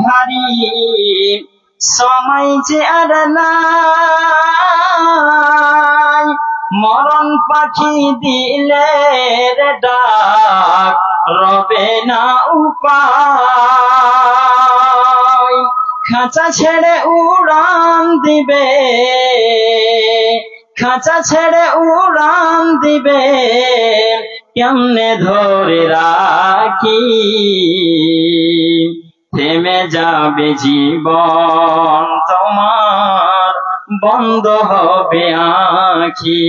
ভারী, সময় যে আর নাই, মরণ পাখি দিলে রে ডাক, রবে না উপায়। খাঁচা ছেড়ে উড়ান দিবে, খাঁচা ছেড়ে উড়ান দিবে, কেমনে ধরে রাখি, থেমে যাবে জীবন তোমার, বন্ধ হবে আঁখি।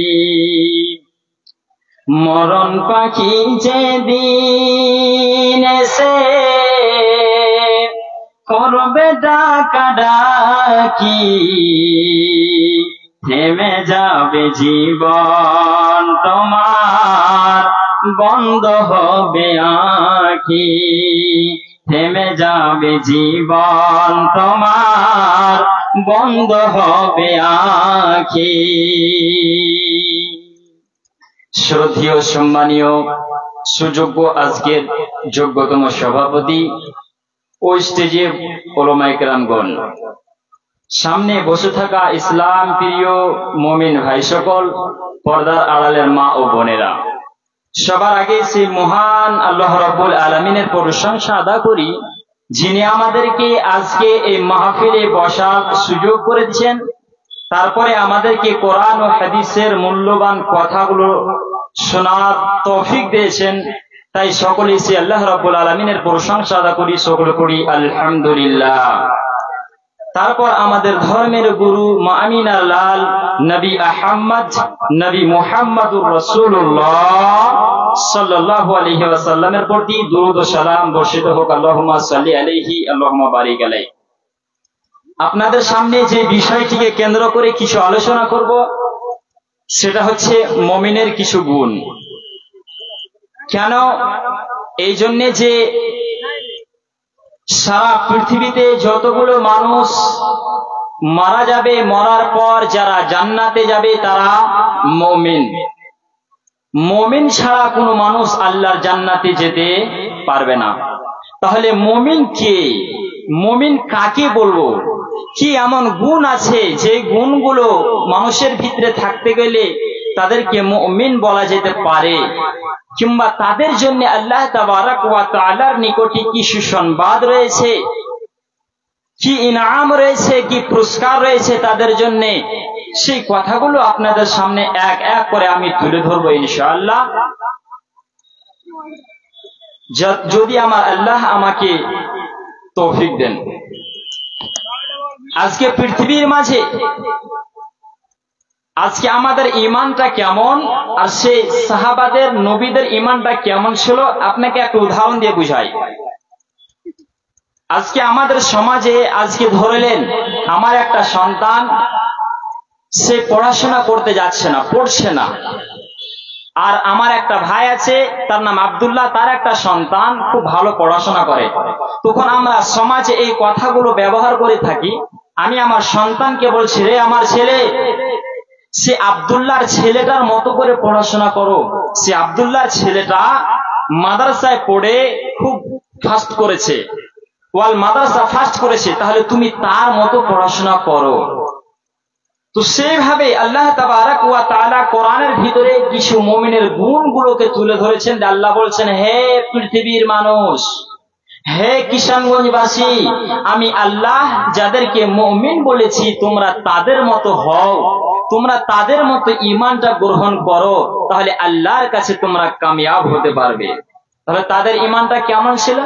মরণ পাখি যেদিন এসে করবে ডাকাডাকি, থেমে যাবে জীবন তোমার, বন্ধ হবে আঁখি। থেমে যাবে জীবন তোমার, বন্ধ হবে আঁখি। শ্রদ্ধেয় সম্মানীয় সুযোগ্য আজকের যোগ্যতম সভাপতি ও স্টেজে ওলামায়ে কেরামগণ, সামনে বসে থাকা ইসলাম প্রিয় মুমিন ভাই সকল, পর্দার আড়ালের মা ও বোনেরা, সবার আগে সেই মহান আল্লাহ রাব্বুল আলামিনের প্রশংসা আদা করি, যিনি আমাদেরকে আজকে এই মাহফিলে বসার সুযোগ করেছেন, তারপরে আমাদেরকে কোরআন ও হাদিসের মূল্যবান কথাগুলো শোনার তৌফিক দিয়েছেন। তাই সকলে সে আল্লাহ রাব্বুল আলামিনের প্রশংসা আদা করি, সকলে করি আলহামদুলিল্লাহ। তারপর আমাদের ধর্মের গুরু আমিনার লাল নবী আহমদ নবী মুহাম্মদুর রাসূলুল্লাহ সাল্লাল্লাহু আলাইহি ওয়াসাল্লামের প্রতি দুরূদ ও সালাম বর্ষিত হোক। আল্লাহুম্মা সাল্লি আলাইহি আল্লাহুম্মা বারিক আলাইহি। আপনাদের সামনে যে বিষয়টিকে কেন্দ্র করে কিছু আলোচনা করব, সেটা হচ্ছে মুমিনের কিছু গুণ। কেন? এই জন্যে যে সারা পৃথিবীতে যতগুলো মানুষ মারা যাবে, মরার পর যারা জান্নাতে যাবে তারা মুমিন। মুমিন ছাড়া কোনো মানুষ আল্লাহর জান্নাতে যেতে পারবে না। তাহলে মুমিন কে? মুমিন কাকে বলবো? কি এমন গুণ আছে যে গুণগুলো মানুষের ভিতরে থাকতে গেলে তাদেরকে মুমিন বলা যেতে পারে, কিংবা তাদের জন্য আল্লাহ তাবারাক ওয়া তাআলার নিকটে কি সুসংবাদ রয়েছে, কি ইনাম রয়েছে, কি পুরস্কার রয়েছে তাদের জন্য, সেই কথাগুলো আপনাদের সামনে এক এক করে আমি তুলে ধরবো ইনশাআল্লাহ, যদি আমার আল্লাহ আমাকে তৌফিক দেন। আজকে পৃথিবীর মাঝে আজকে আমাদের ঈমানটা কেমন, আর সেই সাহাবাদের নবীদের ঈমানটা কেমন ছিল, আপনাকে একটা উদাহরণ দিয়ে বুঝাই। আজকে আমাদের সমাজে আজকে ধরলেন আমার একটা সন্তান, সে পড়াশোনা করতে যাচ্ছে না, পড়ছে না। আর আমার একটা ভাই আছে, তার নাম আব্দুল্লাহ, তার একটা সন্তান খুব ভালো পড়াশোনা করে। তখন আমরা সমাজে এই কথাগুলো ব্যবহার করে থাকি। আমি আমার সন্তানকে বলছি, রে আমার ছেলে, সে আব্দুল্লাহর ছেলেটার মতো করে পড়াশোনা করো। সে আব্দুল্লাহর ছেলেটা মাদ্রাসায় পড়ে খুব ফার্স্ট করেছে, ওয়াল মাদ্রাসা ফার্স্ট করেছে, তাহলে তুমি তার মতো পড়াশোনা করো। তো সেইভাবে আল্লাহ তাবারাক ওয়া তাআলা কোরআনের ভিতরে কিছু মুমিনের গুণগুলোকে তুলে ধরেছেন। আল্লাহ বলছেন, হে পৃথিবীর মানুষ, হে কিষানগঞ্জবাসী, আমি আল্লাহ যাদেরকে মুমিন বলেছি তোমরা তাদের মতো হও, তোমরা তাদের মতো ঈমানটা গ্রহণ করো, তাহলে আল্লাহর কাছে তোমরা কামিয়াব হতে পারবে। তাহলে তাদের ঈমানটা কেমন ছিল?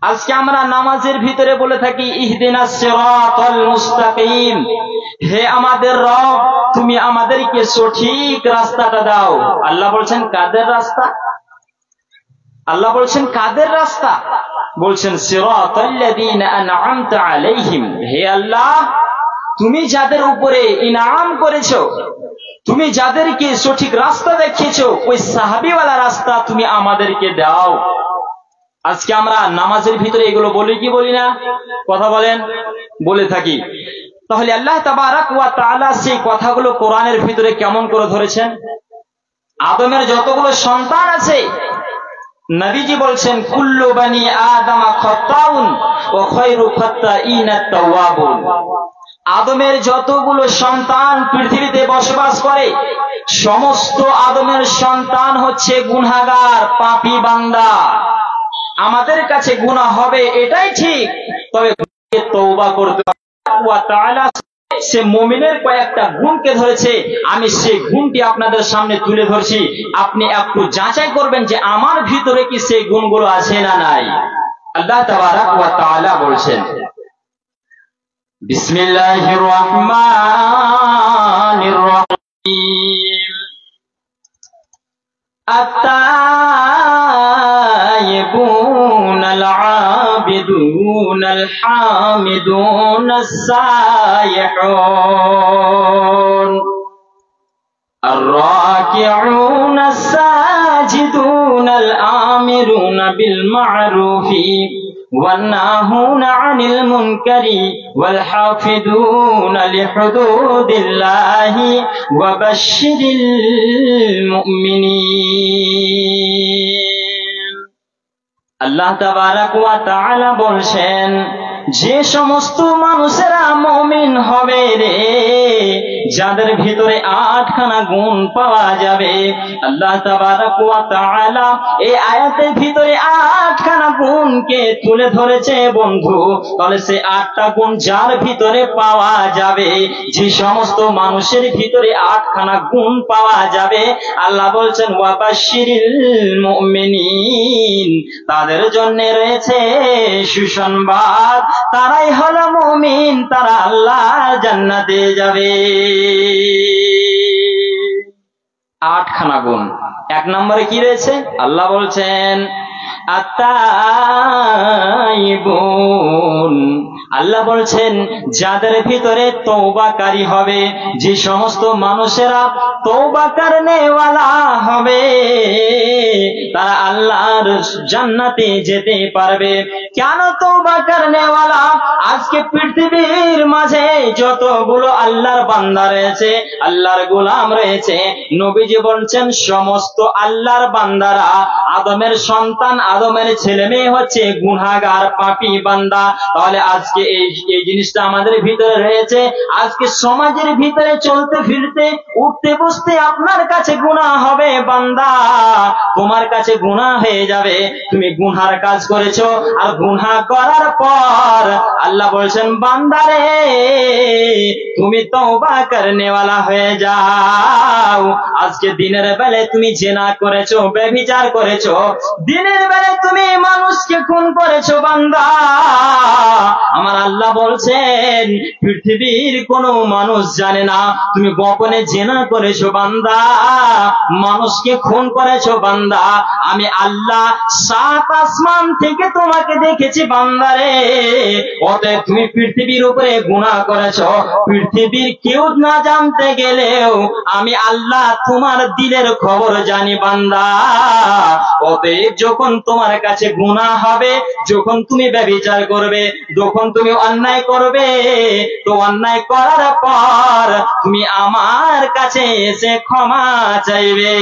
আজকে আমরা নামাজের ভিতরে বলে থাকি, ইহদিনাস সিরাতাল মুস্তাকিম, হে আমাদের রব তুমি আমাদেরকে সঠিক রাস্তাটা দাও। আল্লাহ বলছেন কাদের রাস্তা? আল্লাহ বলছেন কাদের রাস্তা? বলছেন সিরাতাল্লাযীনা আন'আমতা আলাইহিম, হে আল্লাহ তুমি যাদের উপরে ইনাম করেছো, তুমি যাদেরকে সঠিক রাস্তা দেখিয়েছো, ওই সাহাবীওয়ালা রাস্তা তুমি আমাদেরকে দাও। আজকে আমরা নামাজের ভিতরে এগুলো বলি কি বলি না? কথা বলেন, বলে থাকি। তাহলে আল্লাহ তাবারাক ওয়া তাআলা সেই কথাগুলো কোরআনের ভিতরে কেমন করে ধরেছেন? আদমের যতগুলো সন্তান আছে, নবীজি বলছেন কুল্লু বানি আদম খাত্তাউন ওয়া খায়রু খাত্তাইনাত তাওয়াবুন। আদমের যতগুলো সন্তান পৃথিবীতে বসবাস করে সমস্ত আদমের সন্তান হচ্ছে গুনাহগার, পাপী বান্দা। আমাদের কাছে গুনাহ হবে এটাই ঠিক, তবে তওবা করতে হবে। আল্লাহ তাআলা সে মুমিনের কয়েকটা গুণকে ধরেছে, আমি সেই গুণটি আপনাদের সামনে তুলে ধরছি। আপনি একটু যাচাই করবেন যে আমার ভিতরে কি সেই গুণগুলো আছে না নাই। আল্লাহ তাবারাক ওয়া তাআলা বলছেন, বিসমিল্লাহির রহমানির রহিম, التائبون العابدون الحامدون السائحون الراكعون الساجدون الآمرون بالمعروف والناهون عن المنكر والحافظون لحدود الله وبشر المؤمنين। আল্লাহ তাবারাক ওয়া তাআলা বলছেন, যে সমস্ত মানুষেরা মুমিন হবে রে, যাদের ভিতরে 8খানা গুণ পাওয়া যাবে। আল্লাহ তাবারাক ওয়া তাআলা এই আয়াতের ভিতরে 8খানা গুণকে তুলে ধরেছে বন্ধু। তাহলে সে 8টা গুণ যার ভিতরে পাওয়া যাবে, যে সমস্ত মানুষের ভিতরে 8খানা গুণ পাওয়া যাবে, আল্লাহ বলছেন ওয়া বাশশিরিল মুমিনিন, তাদের জন্য রয়েছে সুসংবাদ, তারাই হলো মুমিন, তারা আল্লাহর জান্নাতে যাবে। 8খানা গুণ। 1 নম্বরে কি রয়েছে? আল্লাহ বলছেন আত-তাইবুন, আল্লাহ বলছেন যাদের ভিতরে তওবাকারী হবে, যে সমস্ত মানুষেরা তওবা করনেওয়ালা হবে, তারা আল্লাহর জান্নাতে যেতে পারবে। কেন তওবা করনেওয়ালা? আজকে পৃথিবীর মাঝে যতগুলো আল্লাহর বান্দা রয়েছে, আল্লাহর গোলাম রয়েছে, নবীজি বলছেন সমস্ত আল্লাহর বান্দারা আদমের সন্তান, আদমের ছেলে মেয়ে হচ্ছে গুনাহগার, পাপী বান্দা। তাহলে আজকে এই জিনিসটা আমাদের ভিতরে রয়েছে। আজকে সমাজের ভিতরে চলতে ফিরতে, উঠতে বসতে আপনার কাছে গুনাহ হবে বান্দা, তোমার কাছে গুনাহ হয়ে যাবে। তুমি গুনার কাজ করেছো, আর গুনাহ করার পর আল্লাহ বলছেন বান্দারে তুমি তওবা করনেওয়ালা হয়ে যাও। আজকে দিনের বেলায় তুমি জিনা করেছো, ব্যভিচার করেছো, দিনের বেলায় তুমি মানুষকে খুন করেছো বান্দা, আমার আল্লাহ বলছেন পৃথিবীর কোন মানুষ জানে না তুমি গোপনে জিনা করেছো বান্দা, মানুষকে খুন করেছো বান্দা, আমি আল্লাহ 7 আসমান থেকে তোমাকে দেখেছি বান্দারে। অতএব তুমি পৃথিবীর উপরে গুনাহ করেছো, পৃথিবীর কেউ না জানতে গেলেও আমি আল্লাহ তোমার দিলের খবর জানি বান্দা। অতএব যখন তোমার কাছে গুনাহ হবে, যখন তুমি ব্যভিচার করবে, যখন তুমি অন্যায় করবে, তো অন্যায় করার পর তুমি আমার কাছে এসে ক্ষমা চাইবে।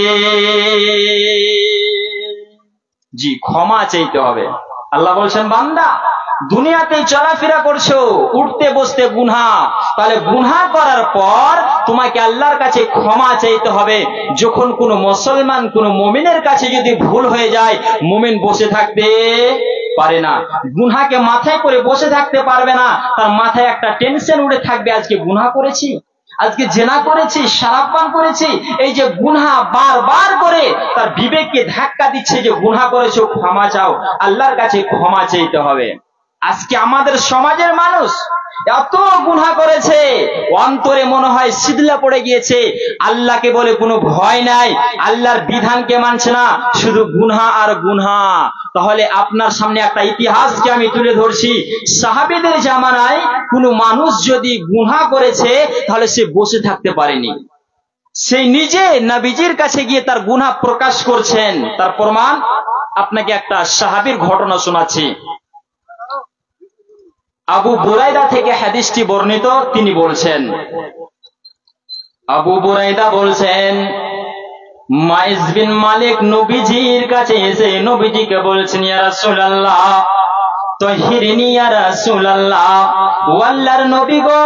জি, ক্ষমা চাইতে হবে। আল্লাহ বলছেন বান্দা দুনিয়াতে চলাফেরা করছো, উঠতে বসতে গুনাহ, তাহলে গুনাহ করার পর তোমাকে আল্লাহর কাছে ক্ষমা চাইতে হবে। যখন কোনো মুসলমান, কোনো মুমিনের কাছে যদি ভুল হয়ে যায়, মুমিন বসে থাকতে পারে না, গুনাহকে মাথায় করে বসে থাকতে পারবে না, তার মাথায় একটা টেনশন উঠে থাকবে, আজকে গুনাহ করেছি, আজকে জেনা করেছি, শরাব পান করেছি। এই যে গুনাহ বারবার করে তার বিবেককে ধাক্কা দিচ্ছে যে গুনাহ করেছো, ক্ষমা চাও, আল্লাহর কাছে ক্ষমা চাইতে হবে। আজকে আমাদের সমাজের মানুষ এত গুনাহ করেছে, অন্তরে মনে হয় শীতলা পড়ে গিয়েছে, আল্লাহকে বলে কোনো ভয় নাই, আল্লাহর বিধানকে মানছে না, শুধু গুনাহ আর গুনাহ। তাহলে আপনার সামনে একটা ইতিহাসকে আমি তুলে ধরছি। সাহাবীদের জামানায় কোনো মানুষ যদি গুনাহ করেছে, তাহলে সে বসে থাকতে পারেনি, সে নিজে নবীজির কাছে গিয়ে তার গুনাহ প্রকাশ করছেন। তার প্রমাণ আপনাকে একটা সাহাবীর ঘটনা শোনাচ্ছি। আবু বুরাইদা থেকে হাদিসটি বর্ণিত, তিনি বলছেন, আবু বুরাইদা বলছেন মাইজ বিন মালিক নবীজির কাছে এসে নবীজিকে বলছেন, ইয়া রাসূলুল্লাহ তাহিরিনি ইয়া রাসূলুল্লাহ, ও আল্লাহর নবী গো,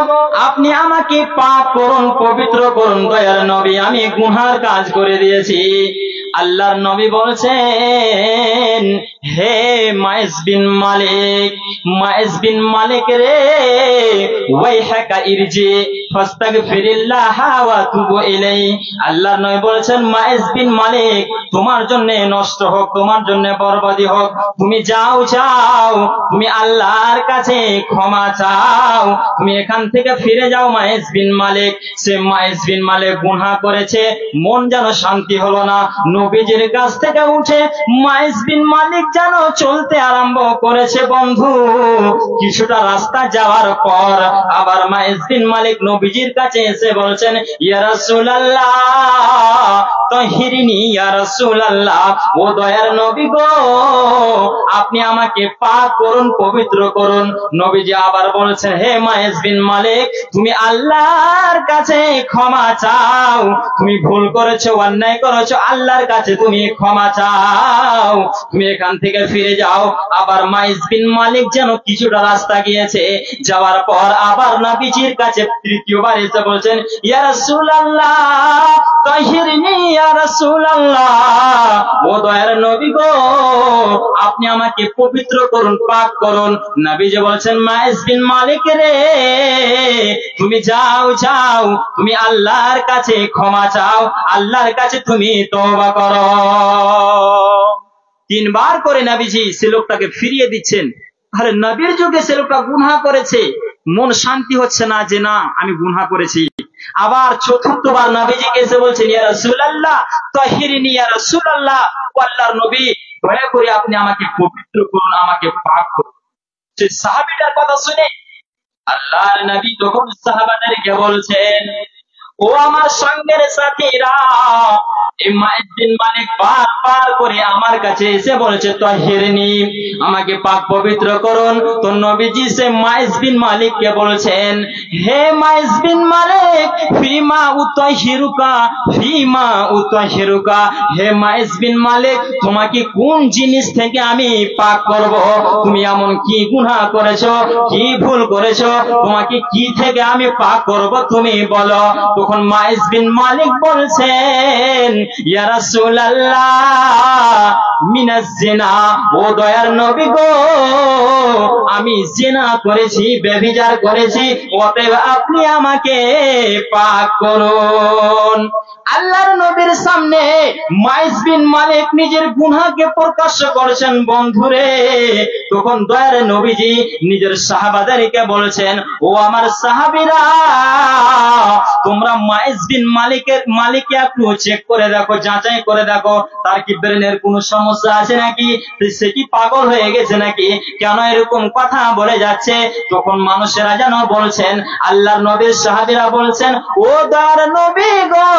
আপনি আমাকে পাক করুন, পবিত্র করুন। দয়ার নবী, আমি গুনার কাজ করে দিয়েছি। আল্লাহর নবী বলছেন, হে মাইজ বিন মালিক, মাইজ বিন মালিক রে, ওয়াইহাকা ইরজি ফাস্তাগফিরিল্লাহ ওয়া তুবু ইলাইহি। আল্লাহর নবী বলেছেন, মাইজ বিন মালিক, তোমার জন্য নষ্ট হোক, তোমার জন্য বরবাদি হোক, তুমি যাও যাও, তুমি আল্লাহর কাছে ক্ষমা চাও, তুমি এখান থেকে ফিরে যাও। মাইজ বিন মালিক, সে মাইজ বিন মালিক গুনাহ করেছে, মন যেন শান্তি হলো না। নবীজির কাছ থেকে উঠে মাইজ বিন মালিক যেন চলতে আরম্ভ করেছে। বন্ধু, কিছুটা রাস্তা যাওয়ার পর আবার মাইজ বিন মালিক নবীজির কাছে এসে বলছেন, ইয়া রাসূলুল্লাহ তাহিরিনি ইয়া রাসূলুল্লাহ, ও দয়ার নবী গো, আপনি আমাকে পাক করুন, পবিত্র করুন। নবীজি আবার বলছেন, হে মাইজ বিন মালিক, তুমি আল্লাহর কাছে ক্ষমা চাও, তুমি ভুল করেছো, অন্যায় করেছো, আল্লাহর কাছে তুমি ক্ষমা চাও, তুমি এখান থেকে ফিরে যাও। আবার মাইজ বিন মালিক যেন কিছুটা রাস্তা গিয়েছে, যাওয়ার পর আবার নবীজির কাছে তৃতীয়বার এসে বলছেন, ইয়া রাসূলুল্লাহ তাহিরিনি ইয়া রাসূলুল্লাহ, ও দয়ার নবী গো, আপনি আমাকে পবিত্র করুন, পাক করুন। নবীজি বলছেন, মাইজ বিন মালিক রে, তুমি যাও যাও, তুমি আল্লাহর কাছে ক্ষমা চাও, আল্লাহর কাছে তুমি তওবা করো। তিনবার করে নবীজি সে লোকটাকে ফিরিয়ে দিচ্ছেন। আরে নবীর যুগে সে লোকটা গুনাহ করেছে, মন শান্তি হচ্ছে না যে না আমি গুনাহ করেছি। আবার চতুর্থবার নবীজিকে এসে বলছেন, ইয়া রাসূলুল্লাহ তাহিরিনি ইয়া রাসূলুল্লাহ, ও আল্লাহর নবী, দয়া করে আপনি আমাকে পবিত্র করুন, আমাকে পাক করুন। সে সাহাবীটার কথা শুনে আল্লাহর নবী তখন সাহাবাদেরকে বলছেন, ও আমার সঙ্গের সাথীরা, এই মাইজ বিন মালিক বারবার করে আমার কাছে এসে বলেছে, তাহিরিনি, আমাকে পাক পবিত্র করুন। তো নবীজি সে মাইজ বিন মালিককে বলছেন, হে মাইজ বিন মালিক, ফিমা উতাহিরুকা, ফিমা উতাহিরুকা, হে মাইজ বিন মালিক, তোমাকে কোন জিনিস থেকে আমি পাক করব? তুমি এমন কি গুনাহ করেছো, কি ভুল করেছো, তোমাকে কি থেকে আমি পাক করব, তুমি বলো। তখন মাইজ বিন মালিক বলছেন, ইয়া রাসূলুল্লাহ মিনাজ জিনা, ও দয়ার নবী গো, আমি জিনা করেছি, ব্যভিচার করেছি, অতএব আপনি আমাকে পাক করুন। আল্লাহর নবীর সামনে মাইজ বিন মালিক নিজের গুনাহকে প্রকাশ করেছেন। বন্ধুরে, তখন দয়ার নবীজি নিজের সাহাবাদেরকে বলেছেন, ও আমার সাহাবীরা, তোমরা মাইজ বিন মালিককে একটু চেক করে দেখো, যাচাই করে দেখো, তার কি ব্রেনের কোনো সমস্যা আছে নাকি, সে কি পাগল হয়ে গেছে নাকি, কেন এরকম কথা বলে যাচ্ছে। তখন মানুষেরা যেন বলছেন, আল্লাহর নবীর সাহাবীরা বলছেন, ও দয়ার নবী গো,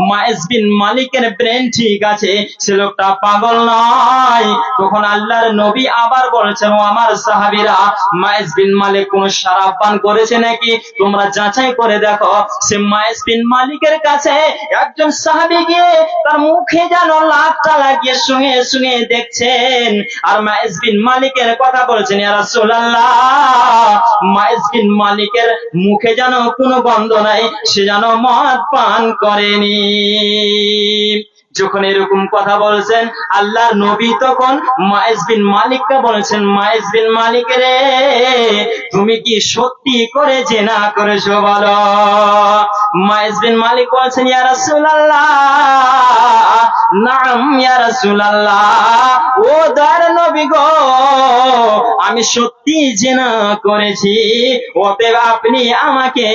মাইজ বিন মালিকের ব্রেন ঠিক আছে, সে লোকটা পাগল নয়। তখন আল্লাহর নবী আবার বলছেন, ও আমার সাহাবীরা, মাইজ বিন মালিক কোন শরাব পান করেছে নাকি, তোমরা যাচাই করে দেখো। সে মাইজ বিন মালিকের কাছে একজন সাহাবী গিয়ে তার মুখে যেন লাতটা লাগিয়ে শুয়ে শুয়ে দেখছেন, আর মাইজ বিন মালিকের কথা বলছেন, ইয়া রাসূলুল্লাহ, মাইজ বিন মালিকের মুখে যেন কোনো গন্ধ নাই, সে যেন মদ পান করেনি। যখন এরকম কথা বলছেন আল্লাহর নবী, তখন মাইজ বিন মালিককে বলছেন, মাইজ বিন মালিক রে, তুমি কি সত্যি করে জিনা করেছো বলো? মাইজ বিন মালিক বলছেন, ইয়া রাসূলুল্লাহ, নাম ইয়া রাসূলুল্লাহ, ও দয়ার নবী গো, আমি সত্যি জিনা করেছি, অতএব আপনি আমাকে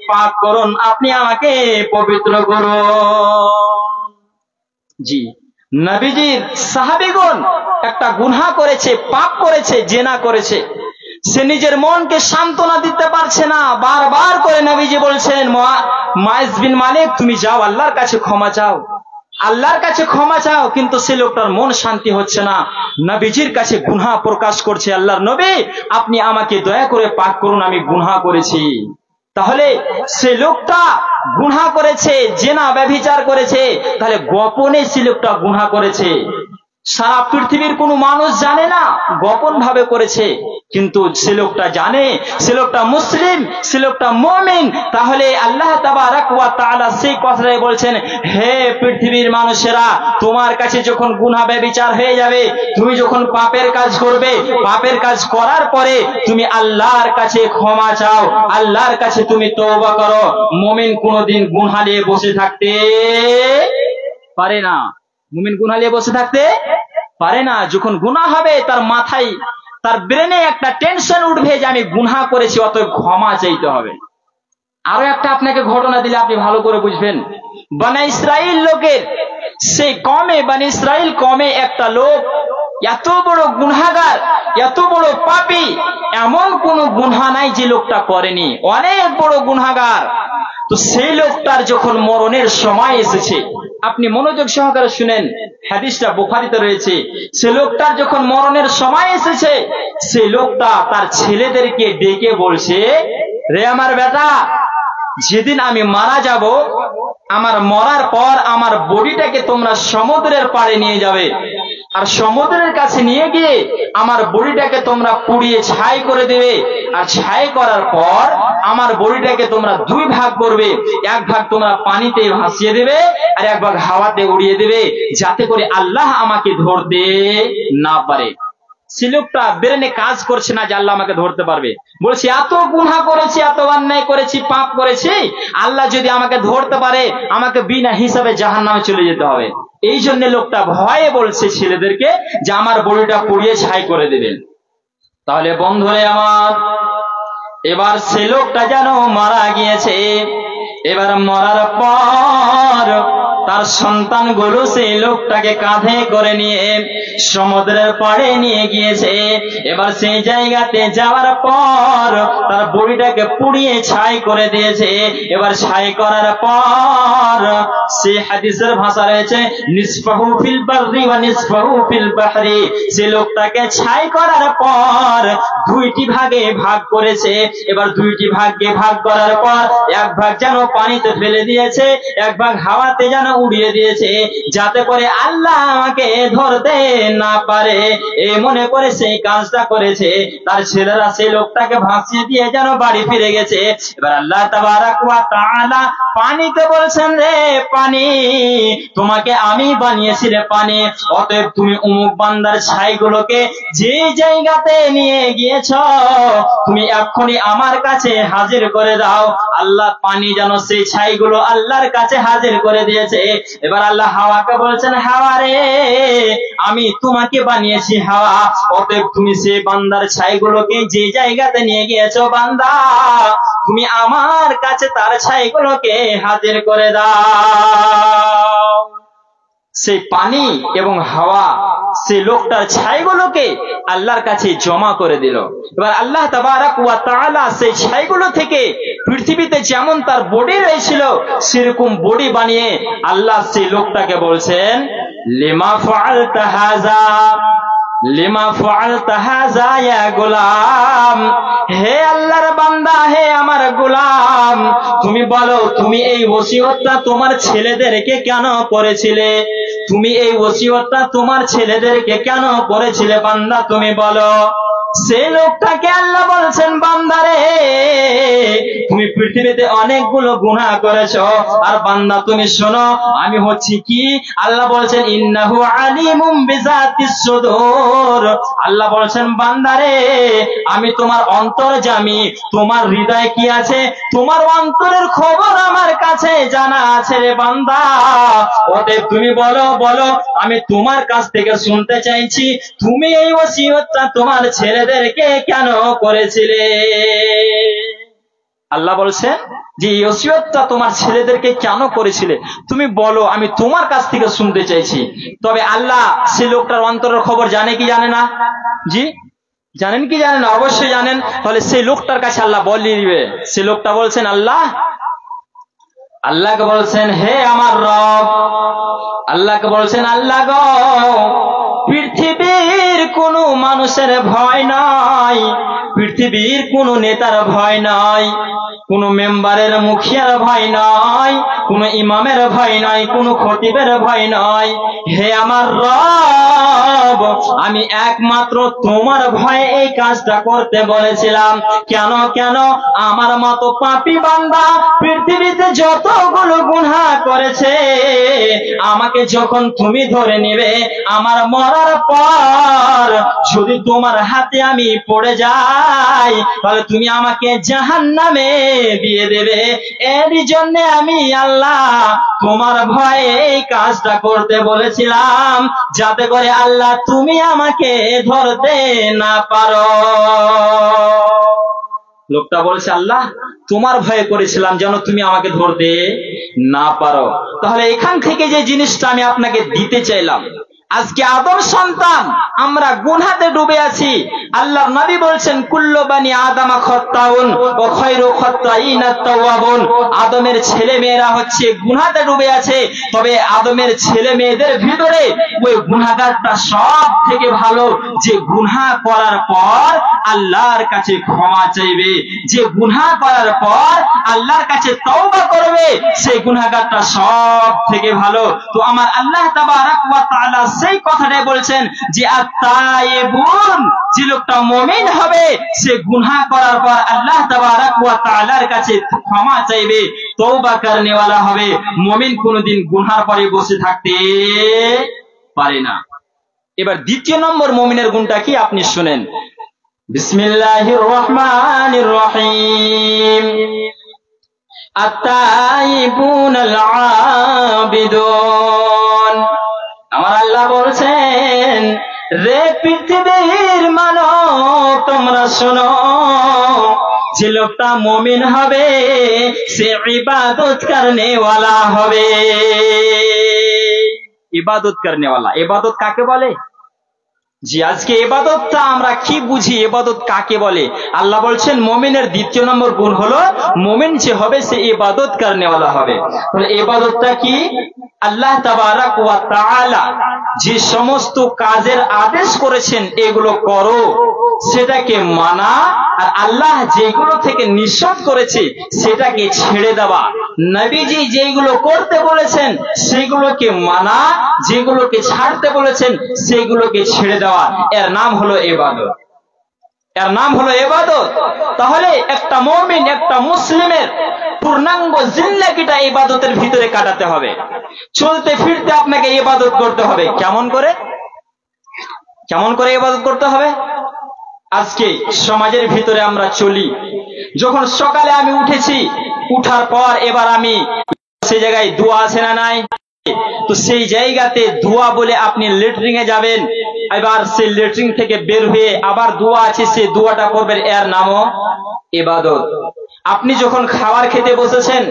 পাক করুন, আপনি আমাকে পবিত্র করুন। জি, নবীজির সাহাবীগণ একটা গুনাহ করেছে, পাপ করেছে, জিনা করেছে, সে নিজের মনকে সান্ত্বনা দিতে পারছে না। বারবার করে নবীজি বলছেন, মাইজ বিন মালিক, তুমি যাও, আল্লাহর কাছে ক্ষমা চাও, আল্লাহর কাছে ক্ষমা চাও। কিন্তু সে লোকটার মন শান্তি হচ্ছে না, নবীজির কাছে গুনাহ প্রকাশ করছে, আল্লাহর নবী, আপনি আমাকে দয়া করে পাক করুন, আমি গুনাহ করেছি। তাহলে সে লোকটা গুনাহ করেছে, জিনা ব্যভিচার করেছে, তাহলে গোপনে সে লোকটা গুনাহ করেছে। সারা পৃথিবীর কোনো মানুষ জানে না, গোপন ভাবে করেছে, কিন্তু সে লোকটা জানে, সে লোকটা মুসলিম, সে লোকটা মুমিন। তাহলে আল্লাহ তাবারাক ওয়া তাআলা সেই কথাটাই বলছেন, হে পৃথিবীর মানুষেরা, তোমার কাছে যখন গুনাহ ব্যভিচার হয়ে যাবে, তুমি যখন পাপের কাজ করবে, পাপের কাজ করার পরে তুমি আল্লাহর কাছে ক্ষমা চাও, আল্লাহর কাছে তুমি তওবা করো। মুমিন কোনোদিন গুনাহ নিয়ে বসে থাকতে পারে না, মুমিন গুনাহ নিয়ে বসে থাকতে পারে না। যখন গুনাহ হবে, তার মাথায়, তার ব্রেনে একটা টেনশন উঠবে যে আমি গুনাহ করেছি, অতএব ক্ষমা চাইতে হবে। আরো একটা আপনাকে ঘটনা দিলে আপনি ভালো করে বুঝবেন। বনি ইসরাইল লোকের সেই কমে, বনি ইসরাইল কমে একটা লোক এত বড় গুনাহগার, এত বড় পাপী, এমন কোন গুনাহ নাই যে লোকটা করেনি, অনেক বড় গুনাহগার। তো সেই লোকটার যখন মরণের সময় এসেছে, আপনি মনোযোগ সহকারে শুনেন, হাদিসটা বুখারীতে রয়েছে। সে লোকটার যখন মরণের সময় এসেছে, সে লোকটা তার ছেলেদেরকে ডেকে বলছে, রে আমার বেটা, যেদিন আমি মারা যাব, আমার মরার পর আমার বডিটাকে তোমরা সমুদ্রের পাড়ে নিয়ে যাবে, আর সমুদ্রের কাছে নিয়ে গিয়ে আমার বডিটাকে তোমরা পুড়িয়ে ছাই করে দেবে, আর ছাই করার পর আমার বডিটাকে তোমরা দুই ভাগ করবে, এক ভাগ তোমরা পানিতে ভাসিয়ে দেবে, আর এক ভাগ হাওয়াতে উড়িয়ে দেবে, যাতে করে আল্লাহ আমাকে ধরতে না পারে। সে লোকটা ব্রেনে কাজ করছে না যে আল্লাহ আমাকে ধরতে পারবে। বলছি এত গুনাহ করেছি, এত অন্যায় করেছি, পাপ করেছি, আল্লাহ যদি আমাকে ধরতে পারে, আমাকে বিনা হিসাবে জাহান্নামে চলে যেতে হবে। এই জন্য লোকটা ভয়ে বলছে ছেলেদেরকে যে আমার বডিটা পুড়িয়ে ছাই করে দেবেন। তাহলে বন্ধুরে আমার, এবার সে লোকটা যেন মারা গিয়েছে। এবার মরার পর তার সন্তানগুলো সেই লোকটাকে কাঁধে করে নিয়ে সমুদ্রের পাড়ে নিয়ে গিয়েছে। এবার সেই জায়গাতে যাওয়ার পর তার বডিটাকে পুড়িয়ে ছাই করে দিয়েছে। এবার ছাই করার পর সেই হাদিসের ভাষা রয়েছে, নিসফাহু ফিল বাররি ওয়া নিসফাহু ফিল বাহরি। সেই লোকটাকে ছাই করার পর দুইটি ভাগে ভাগ করেছে। এবার দুইটি ভাগে ভাগ করার পর এক ভাগ যেন পানিতে ফেলে দিয়েছে, এক ভাগ হাওয়াতে যেন উড়িয়ে দিয়েছে, যাতে করে আল্লাহ আমাকে ধরতে না পারে। এই মনে করে সেই কাজটা করেছে। তার ছেলেরা সেই লোকটাকে ভাসিয়ে দিয়ে যেন বাড়ি ফিরে গেছে। এবার আল্লাহ তাবারাক ওয়া তাআলা পানিকে বলছেন, রে পানি, তোমাকে আমি বানিয়েছি রে পানি, অতএব তুমি অমুক বান্দার ছাইগুলোকে যে জায়গাতে নিয়ে গিয়েছ, তুমি এক্ষুনি আমার কাছে হাজির করে দাও। আল্লাহ পানি যেন সেই ছাইগুলো আল্লাহর কাছে হাজির করে দিয়েছে। এবার আল্লাহ হাওয়াকে বলছেন, হাওয়া রে, আমি তোমাকে বানিয়েছি হাওয়া, অতএব তুমি সেই বান্দার ছাইগুলোকে যে জায়গাতে নিয়ে গিয়েছো বান্দা, তুমি আমার কাছে তার ছাইগুলোকে হাজির করে দাও। সেই পানি এবং হাওয়া সেই লোকটার ছাইগুলোকে আল্লাহর কাছে জমা করে দিল। এবার আল্লাহ তাবারাক ওয়া তাআলা সেই ছাইগুলো থেকে পৃথিবীতে যেমন তার বডি রয়েছিল, সেরকম বডি বানিয়ে আল্লাহ সেই লোকটাকে বলছেন, লিমা ফাআলতা হাযা, লিমা ফাআলতা হাযা ইয়া গোলাম, হে আল্লাহর বান্দা, হে আমার গোলাম, তুমি বলো, তুমি এই ওসিয়তটা তোমার ছেলেদেরকে কেন করেছিলে? তুমি এই ওসিয়তটা তোমার ছেলেদেরকে কেন করেছিলে বান্দা, তুমি বলো। সেই লোকটাকে আল্লাহ বলছেন, বান্দারে, তুমি পৃথিবীতে অনেকগুলো গুনাহ করেছো, আর বান্দা তুমি শোনো, আমি হচ্ছি কি? আল্লাহ বলছেন, ইন্নাহু আলিমুম বিযাতিস সুদূর। আল্লাহ বলছেন, বান্দারে, আমি তোমার অন্তর্যামী, তোমার হৃদয়ে কি আছে, তোমার অন্তরের খবর আমার কাছে জানা আছে রে বান্দা। অতএব তুমি বলো, বলো, আমি তোমার কাছ থেকে শুনতে চাইছি, তুমি এই ওসিয়তটা তোমার ছেলেদেরকে কেন করেছিলে? আল্লাহ বলছেন যে এই ওসিয়তটা তোমার ছেলেদেরকে কেন করেছিলে, তুমি বলো, আমি তোমার কাছ থেকে শুনতে চাইছি। তবে আল্লাহ সে লোকটার অন্তরের খবর জানে কি জানে না? জি জানেন কি জানেন না? অবশ্যই জানেন। তাহলে সেই লোকটার কাছে আল্লাহ বলিয়ে দিবে। সে লোকটা বলছেন, আল্লাহকে বলছেন, হে আমার রব, আল্লাহকে বলছেন, আল্লাহ গো, পৃথিবীর কোন মানুষের ভয় নাই, পৃথিবীর কোন নেতার ভয় নাই, কোন মেম্বারের মুখিয়ার ভয় নাই, কোন ইমামের ভয় নাই, কোন খতিবের ভয় নাই। হে আমার রব, আমি একমাত্র তোমার ভয়ে এই কাজটা করতে বলেছিলাম। কেন কেন? আমার মতো পাপী বান্দা পৃথিবীতে যতগুলো গুনাহ করেছে, আমাকে যখন তুমি ধরে নেবে, আমার মরার পর যদি তোমার হাতে আমি পড়ে যাই, তাহলে তুমি আমাকে জাহান্নামে দিয়ে দেবে। এরই জন্য আমি আল্লাহ তোমার ভয়ে এই কাজটা করতে বলেছিলাম, যাতে করে আল্লাহ তুমি আমাকে ধরতে না পারো। লোকটা বলছে, আল্লাহ তোমার ভয়ে করেছিলাম যেন তুমি আমাকে ধরতে না পারো। তাহলে এখান থেকে যে জিনিসটা আমি আপনাকে দিতে চাইলাম, আজকে আদম সন্তান আমরা গুনাতে ডুবে আছি। আল্লাহর নবী বলছেন, কুল্লু বানি আদামা খাত্তাউন ওয়া খায়রু খাত্তাইনাত তাওয়াবুন। আদমের ছেলে মেয়েরা হচ্ছে গুনাতে ডুবে আছে, তবে আদমের ছেলে মেয়েদের ভিতরে ওই গুনাহগারটা সব থেকে ভালো, যে গুনাহ করার পর আল্লাহর কাছে ক্ষমা চাইবে, যে গুনাহ করার পর আল্লাহর কাছে তওবা করবে, সেই গুনাহগারটা সব থেকে ভালো। তো আমার আল্লাহ তাবারক ওয়া তাআলা সেই কথাটাই বলছেন যে আত-তাইবুন, যে লোকটা মুমিন হবে সে গুনাহ করার পর আল্লাহ তাবারক ওয়া তাআলার কাছে ক্ষমা চাইবে, তওবা করনেওয়ালা হবে। মুমিন কোনদিন গুনার পরে বসে থাকতে পারে না। এবার দ্বিতীয় নম্বর মুমিনের গুণটা কি আপনি শুনেন। বিসমিল্লাহির রহমানির রহিম। আত-তাইবুনাল আবিদুন। আমার আল্লাহ বলছেন, রে পৃথিবীর মানব তোমরা শোনো, যে লোকটা মুমিন হবে সে ইবাদত করনেওয়ালা হবে। ইবাদত করনেওয়ালা, ইবাদত কাকে বলে? জি, আজকে ইবাদতটা আমরা কি বুঝি, ইবাদত কাকে বলে? আল্লাহ বলছেন মুমিনের দ্বিতীয় নম্বর গুণ হলো মুমিন যে হবে সে ইবাদত করনেওয়ালা হবে। তাহলে ইবাদতটা কি? আল্লাহ তাবারক ওয়া তাআলা যে সমস্ত কাজের আদেশ করেছেন এগুলো করো, সেটাকে মানা, আর আল্লাহ যেগুলো থেকে নিষেধ করেছে সেটাকে ছেড়ে দেওয়া। নবীজি যেগুলো করতে বলেছেন সেগুলোকে মানা, যেগুলোকে ছাড়তে বলেছেন সেগুলোকে ছেড়ে দেওয়া, এর নাম হলো ইবাদত। এর নাম হলো ইবাদত। তাহলে একটা মুমিন, একটা মুসলিমের পূর্ণাঙ্গ জিন্দেগিটা ইবাদতের ভিতরে কাটাতে হবে। চলতে ফিরতে আপনাকে ইবাদত করতে হবে। কেমন করে? কেমন করে ইবাদত করতে হবে? আজকে সমাজের ভিতরে আমরা চলি, যখন সকালে আমি উঠেছি, উঠার পর এবার আমি সেই জায়গায় দোয়া আছে না নাই, তো সেই জায়গাতে দোয়া বলে আপনি লেট্রিনে যাবেন, এবার সেই লেট্রিন থেকে বের হয়ে আবার দোয়া আছে, সেই দোয়াটা করবেন, এর নামও ইবাদত। আপনি যখন খাবার খেতে বসেছেন,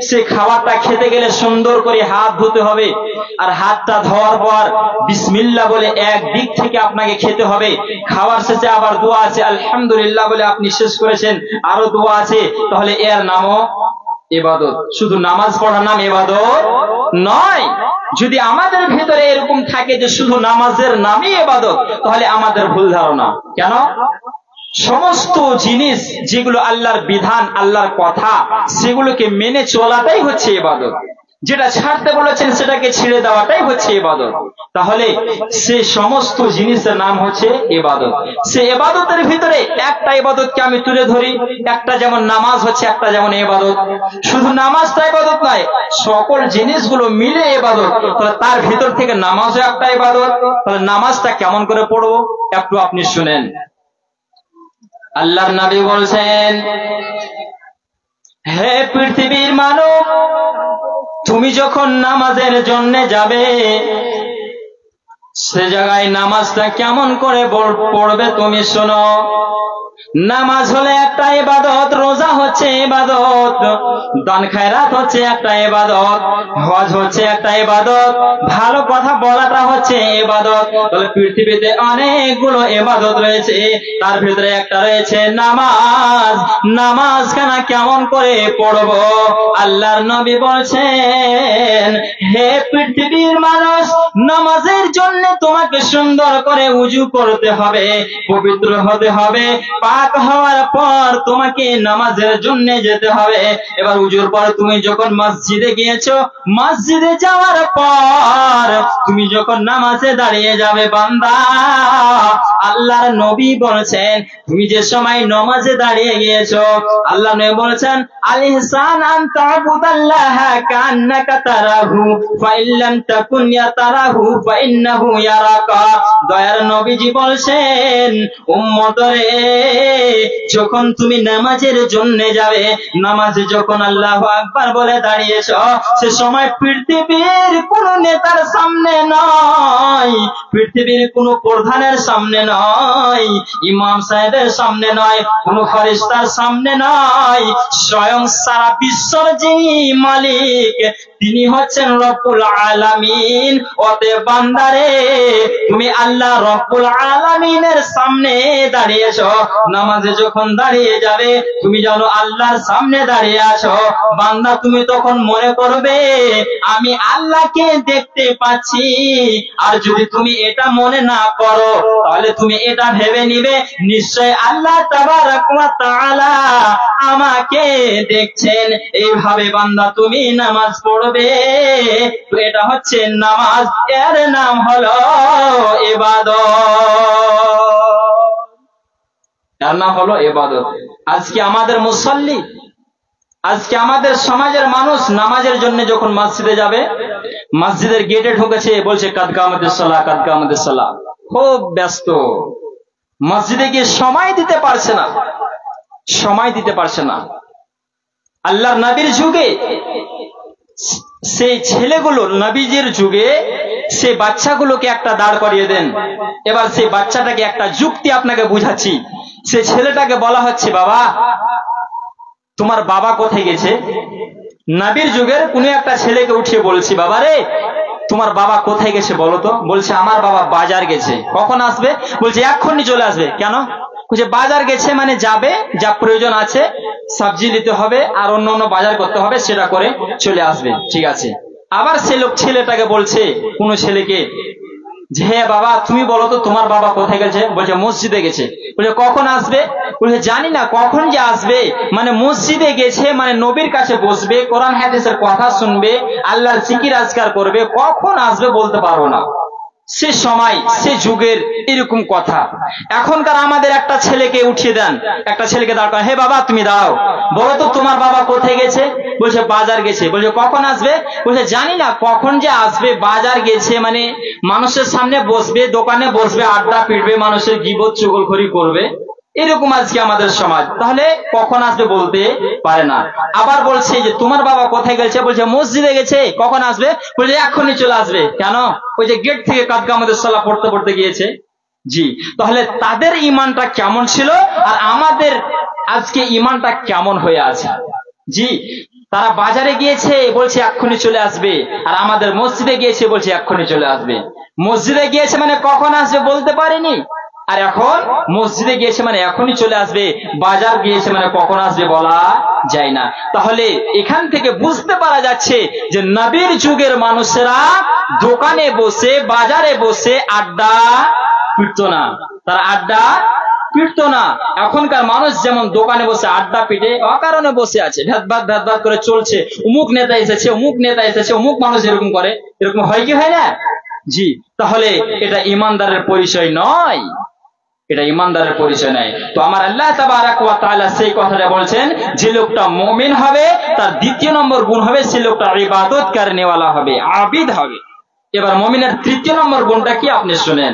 সেই খাবারটা খেতে গেলে সুন্দর করে হাত ধুতে হবে, আর হাতটা ধোয়ার পর বিসমিল্লাহ বলে এক দিক থেকে আপনাকে খেতে হবে। খাবার শেষে আবার দোয়া আছে, আলহামদুলিল্লাহ বলে আপনি শেষ করেছেন, আরো দোয়া আছে, তাহলে এর নামও ইবাদত। শুধু নামাজ পড়ার নাম ইবাদত নয়। যদি আমাদের ভিতরে এরকম থাকে যে শুধু নামাজের নামই ইবাদত, তাহলে আমাদের ভুল ধারণা। কেন? সমস্ত জিনিস যেগুলো আল্লাহর বিধান, আল্লাহর কথা, সেগুলোকে মেনে চলাটাই হচ্ছে ইবাদত। যেটা ছাড়তে বলেছেন সেটাকে ছেড়ে দেওয়াটাই হচ্ছে ইবাদত। তাহলে সে সমস্ত জিনিসের নাম হচ্ছে ইবাদত। সে ইবাদতের ভিতরে একটা ইবাদতকে আমি তুলে ধরি, একটা যেমন নামাজ হচ্ছে একটা যেমন ইবাদত। শুধু নামাজটা ইবাদত নয়, সকল জিনিসগুলো মিলে ইবাদত। তাহলে তার ভিতর থেকে নামাজও একটা ইবাদত। তাহলে নামাজটা কেমন করে পড়বো একটু আপনি শুনেন। আল্লাহর নবী বলছেন, হে পৃথিবীর মানব, তুমি যখন নামাজের জন্য যাবে, সে জায়গায় নামাজটা কেমন করে পড়বে তুমি শোনো। নামাজ হলে একটা ইবাদত, রোজা হচ্ছে ইবাদত, দান খায়রাত হচ্ছে একটা ইবাদত, হজ হচ্ছে একটা ইবাদত, ভালো কথা বলাটা হচ্ছে ইবাদত। তাহলে পৃথিবীতে অনেকগুলো ইবাদত রয়েছে, তার ভিতরে একটা রয়েছে নামাজ। নামাজ খানা কেমন করে পড়বো? আল্লাহর নবী বলছেন, হে পৃথিবীর মানুষ, নামাজের জন্য তোমাকে সুন্দর করে উযু করতে হবে, পবিত্র হতে হবে, পাক হওয়ার পর তোমাকে নামাজের জন্য যেতে হবে। এবার উজুর পর তুমি যখন মসজিদে গিয়েছো, মসজিদে যাওয়ার পর তুমি যখন নামাজে দাঁড়িয়ে যাবে বান্দা, আল্লাহর নবী বলেছেন তুমি যে সময় নামাজে দাঁড়িয়ে গিয়েছো, আল্লাহ নবী বলেছেন আল ইহসান আন তা'বুদাল্লাহা কান্নাকা তারাহু ফাইল্লাম তাকুন ইয়াতারাহু ফাইন্নাহু ইয়ারাকা। দয়ার নবীজি বলছেন উম্মতরে, যখন তুমি নামাজের জন্য যাবে, নামাজে যখন আল্লাহু আকবার বলে দাঁড়িয়েছো, সে সময় পৃথিবীর কোন নেতার সামনে নয়, পৃথিবীর কোন প্রধানের সামনে নয়, ইমাম সাহেবের সামনে নয়, কোন ফেরেশতার সামনে নয়, স্বয়ং সারা বিশ্বর যিনি মালিক তিনি হচ্ছেন রব্বুল আলামিন। অতএব বান্দারে, তুমি আল্লাহ রব্বুল আলামিনের সামনে দাঁড়িয়েছো, নামাজে যখন দাঁড়িয়ে যাবে তুমি জানো আল্লাহর সামনে দাঁড়িয়ে আছো বান্দা, তুমি তখন মনে করবে আমি আল্লাহকে দেখতে পাচ্ছি। আর যদি তুমি এটা মনে না করো, তাহলে তুমি এটা ভেবে নিবে নিশ্চয় আল্লাহ তাবারাক ওয়া তাআলা আমাকে দেখছেন। এইভাবে বান্দা তুমি নামাজ পড়বে। তো এটা হচ্ছে নামাজ, এর নাম হলো ইবাদত, এর নাম হলো ইবাদত। আজকে আমাদের মুসল্লি, আজকে আমাদের সমাজের মানুষ নামাজের জন্য যখন মসজিদে যাবে, মসজিদের গেটে ঢুকেছে, বলছে কাদ কামাতিস সালাহ, কাদ কামাতিস সালাহ। খুব ব্যস্ত, মসজিদে গিয়ে সময় দিতে পারছে না, সময় দিতে পারছে না। আল্লাহর নবীর যুগে সেই ছেলেগুলো, নবীজির যুগে সেই বাচ্চাগুলোকে একটা দাঁড় করিয়ে দেন। এবার সেই বাচ্চাটাকে একটা যুক্তি আপনাকে বুঝাচ্ছি। সেই ছেলেটাকে বলা হচ্ছে বাবা, তোমার বাবা কোথায় গেছে? নবীর যুগের কোন একটা ছেলেকে উঠিয়ে বলছি, বাবা রে তোমার বাবা কোথায় গেছে বলো তো? বলছে আমার বাবা বাজার গেছে। কখন আসবে? বলছে এক্ষুনি চলে আসবে। কেন? বলছে বাজার গেছে মানে যাবে, যা প্রয়োজন আছে সবজি নিতে হবে আর অন্য অন্য বাজার করতে হবে, সেটা করে চলে আসবে। ঠিক আছে। আবার সে লোক ছেলেটাকে বলছে, কোন ছেলেকে, যে হে বাবা তুমি বলো তো তোমার বাবা কোথায় গেছে? বলছে মসজিদে গেছে। বলছে কখন আসবে? বলছে জানি না কখন যে আসবে, মানে মসজিদে গেছে মানে নবীর কাছে বসবে, কোরআন হাদিসের কথা শুনবে, আল্লাহর জিকির আজকার করবে, কখন আসবে বলতে পারবো না। সে সময় সে যুগের এরকম কথা। এখনকার আমাদের একটা ছেলেকে উঠিয়ে দেন, একটা ছেলেকে দাঁড় করান, হে বাবা তুমি দাঁড়াও, বলো তো তোমার বাবা কোথায় গেছে? বলছে বাজার গেছে। বলছে কখন আসবে? বলছে জানি না কখন যে আসবে, বাজার গেছে মানে মানুষের সামনে বসবে, দোকানে বসবে, আড্ডা পিটবে, মানুষের গীবত চুগলখড়ি করবে, এরকম আজকে আমাদের সমাজ। তাহলে কখন আসবে বলতে পারে না। আবার বলছে যে তোমার বাবা কোথায় গেছে? বলছে মসজিদে গেছে। কখন আসবে? বলছে এক্ষুনি চলে আসবে। কেন? ওই যে গেট থেকে কাদ কামাতিস সালাহ পড়তে পড়তে গিয়েছে। জি, তাহলে তাদের ঈমানটা কেমন ছিল আর আমাদের আজকে ঈমানটা কেমন হয়ে আছে? জি, তারা বাজারে গিয়েছে বলছে এক্ষুনি চলে আসবে, আর আমাদের মসজিদে গিয়েছে বলছে এক্ষুনি চলে আসবে। মসজিদে গিয়েছে মানে কখন আসবে বলতে পারেনি, আর এখন মসজিদে গিয়েছে মানে এখনই চলে আসবে, বাজার গিয়েছে মানে কখন আসবে বলা যায় না। তাহলে এখান থেকে বুঝতে পারা যাচ্ছে যে নবীর যুগের মানুষেরা দোকানে বসে, বাজারে বসে আড্ডা পিটতো না, তারা আড্ডা পিটতো না। এখনকার মানুষ যেমন দোকানে বসে আড্ডা পিটে, অকারণে বসে আছে, ভেদভাদ করে চলছে, অমুক নেতা এসেছে, অমুক নেতা এসেছে, অমুক মানুষ এরকম করে, এরকম হয় কি হয় না? জি, তাহলে এটা ইমানদারের পরিচয় নয়, এটা ইমানদারের পরিচয় নাই। তো আমার আল্লাহ তাবারাক ওয়া তাআলা সেই কথাটা বলছেন, যে লোকটা মুমিন হবে তার দ্বিতীয় নম্বর গুণ হবে সে লোকটা ইবাদত করনেওয়ালা হবে, আবিদ হবে। এবার মুমিনের তৃতীয় নম্বর গুণটা কি আপনি শুনেন,